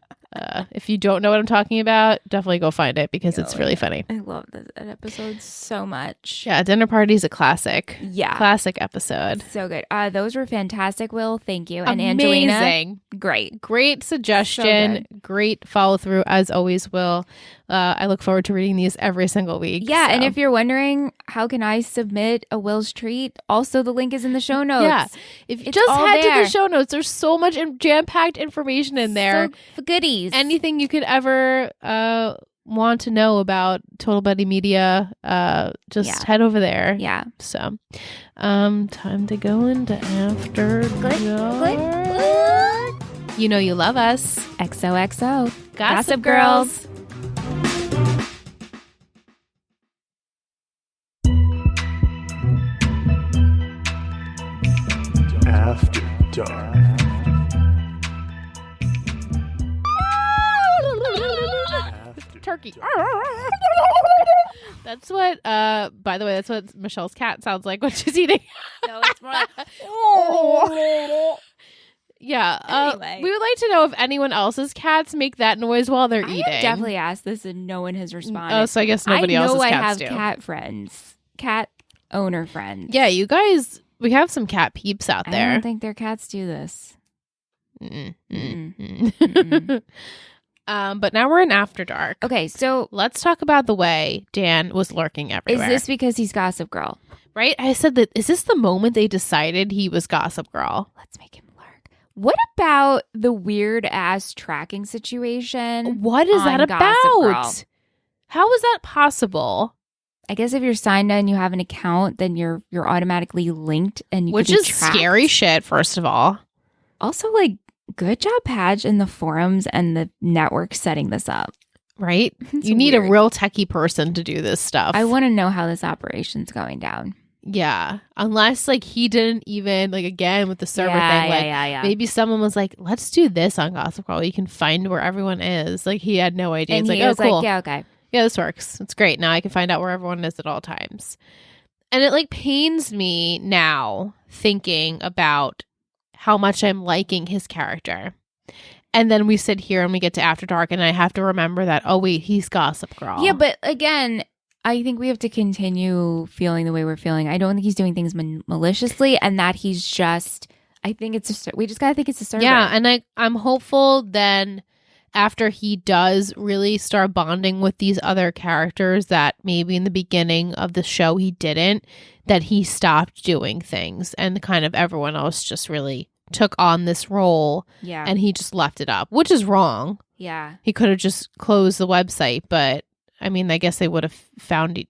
if you don't know what I'm talking about, definitely go find it because it's really funny. I love that episode so much. Yeah, Dinner Party is a classic. Yeah. Classic episode. So good. Those were fantastic, Will. Thank you. And Amazing. Angelina. Great. Great suggestion. So great follow through as always, Will. I look forward to reading these every single week. Yeah, and if you're wondering how can I submit a Will's treat, also the link is in the show notes. Yeah, if you just head to the show notes, there's so much jam-packed information in there. So goodies. Anything you could ever want to know about Total Buddy Media, just head over there. Yeah. So, time to go into After Dark. You know you love us. XOXO. Gossip Girls. After Dark. Turkey. That's what, by the way, that's what Michelle's cat sounds like when she's eating. No, it's more like, yeah. Anyway. We would like to know if anyone else's cats make that noise while they're eating. I definitely asked this and no one has responded. Oh, so I guess nobody else's cats do. I know I have cat friends. Cat owner friends. Yeah, you guys, we have some cat peeps out there. I don't think their cats do this. But now we're in After Dark. Okay, so let's talk about the way Dan was lurking everywhere. Is this because he's Gossip Girl? Right? I said that, is this the moment they decided he was Gossip Girl? Let's make him lurk. What about the weird ass tracking situation? What is that about? How is that possible? I guess if you're signed in, you have an account, then you're automatically linked, and which is scary shit. First of all, also like good job, Padge, and the forums and the network setting this up. Right? You need a real techie person to do this stuff. I want to know how this operation's going down. Yeah, unless like he didn't even like again with the server thing. Like maybe someone was like, "Let's do this on Gossip Girl. You can find where everyone is." Like he had no idea. And it's he like, was oh, cool. Like, yeah, okay. Yeah, this works. It's great. Now I can find out where everyone is at all times. And it like pains me now thinking about how much I'm liking his character. And then we sit here and we get to After Dark and I have to remember that, oh wait, he's Gossip Girl. Yeah, but again, I think we have to continue feeling the way we're feeling. I don't think he's doing things maliciously, and that he's just, I think it's we just gotta think it's a server. Yeah, and I'm hopeful then after he does really start bonding with these other characters that maybe in the beginning of the show he didn't, that he stopped doing things and kind of everyone else just really took on this role. Yeah. And he just left it up, which is wrong. Yeah. He could have just closed the website, but I mean, I guess they would have found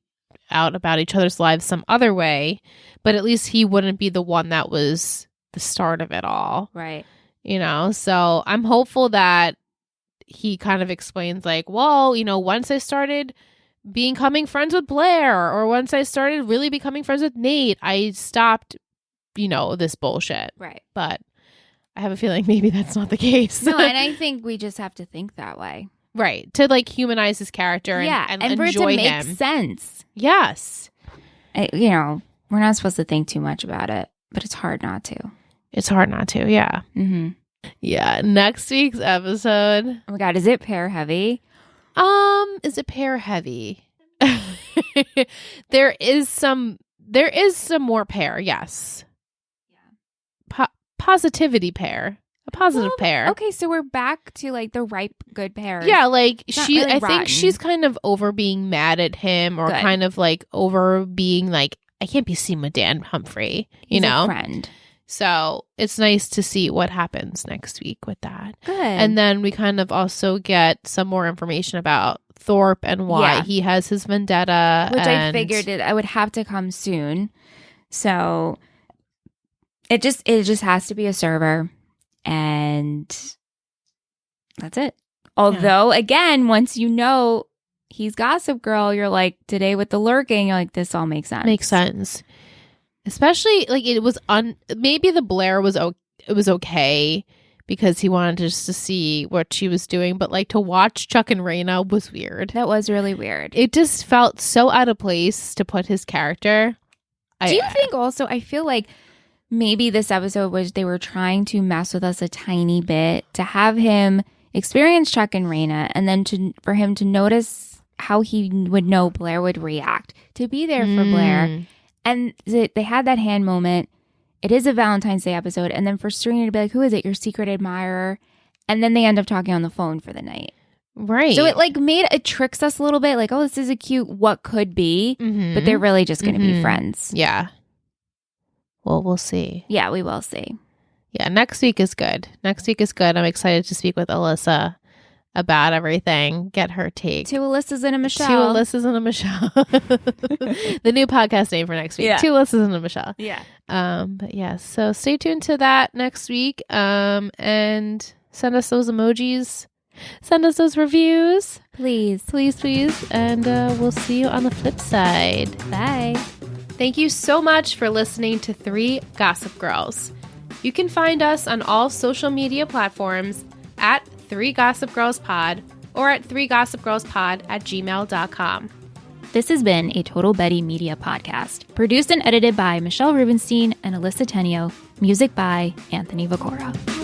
out about each other's lives some other way, but at least he wouldn't be the one that was the start of it all. Right. You know, so I'm hopeful that he kind of explains like, well, you know, once I started becoming friends with Blair or once I started really becoming friends with Nate, I stopped, you know, this bullshit. Right. But I have a feeling maybe that's not the case. No, and I think we just have to think that way. Right. To like humanize his character and for enjoy it to make him. sense. Yes. You know, we're not supposed to think too much about it, but it's hard not to. It's hard not to, yeah. Mm-hmm. Yeah, next week's episode. Oh my God, is it pair heavy? Is it pair heavy? There is some more pair, yes. Yeah. Positivity pair. A positive pair. Okay, so we're back to like the ripe good pair. Yeah, like really I rotten. think she's kind of over being mad at him or kind of like over being like, I can't be seen with Dan Humphrey, you know? A friend. So it's nice to see what happens next week with that. Good. And then we kind of also get some more information about Thorpe and why he has his vendetta. Which I figured I would have to come soon. So it just has to be a server. And that's it. Although, again, once you know he's Gossip Girl, you're like, today with the lurking, you're like, this all makes sense. Makes sense. Especially like it was maybe the Blair was it was okay, because he wanted just to see what she was doing. But like to watch Chuck and Raina was weird. That was really weird. It just felt so out of place to put his character. Do you think also, I feel like maybe this episode was they were trying to mess with us a tiny bit to have him experience Chuck and Raina, and then for him to notice how he would know Blair would react, to be there for Blair. And they had that hand moment. It is a Valentine's Day episode. And then for Serena to be like, who is it? Your secret admirer. And then they end up talking on the phone for the night. Right. So it tricks us a little bit. Like, oh, this is a cute what could be. But they're really just going to be friends. Yeah. Well, we'll see. Yeah, we will see. Yeah, next week is good. I'm excited to speak with Alyssa about everything. Get her take. Two Alyssas and a Michelle. The new podcast name for next week. Yeah. Two Alyssas and a Michelle. Yeah. But yeah, so stay tuned to that next week. And send us those emojis. Send us those reviews. Please. And we'll see you on the flip side. Bye. Thank you so much for listening to 3 Gossip Girls. You can find us on all social media platforms at 3 Gossip Girls Pod or at 3gossipgirlspod@gmail.com. This has been a Total Betty Media podcast, produced and edited by Michelle Rubenstein and Alyssa Tenio, music by Anthony Vicora.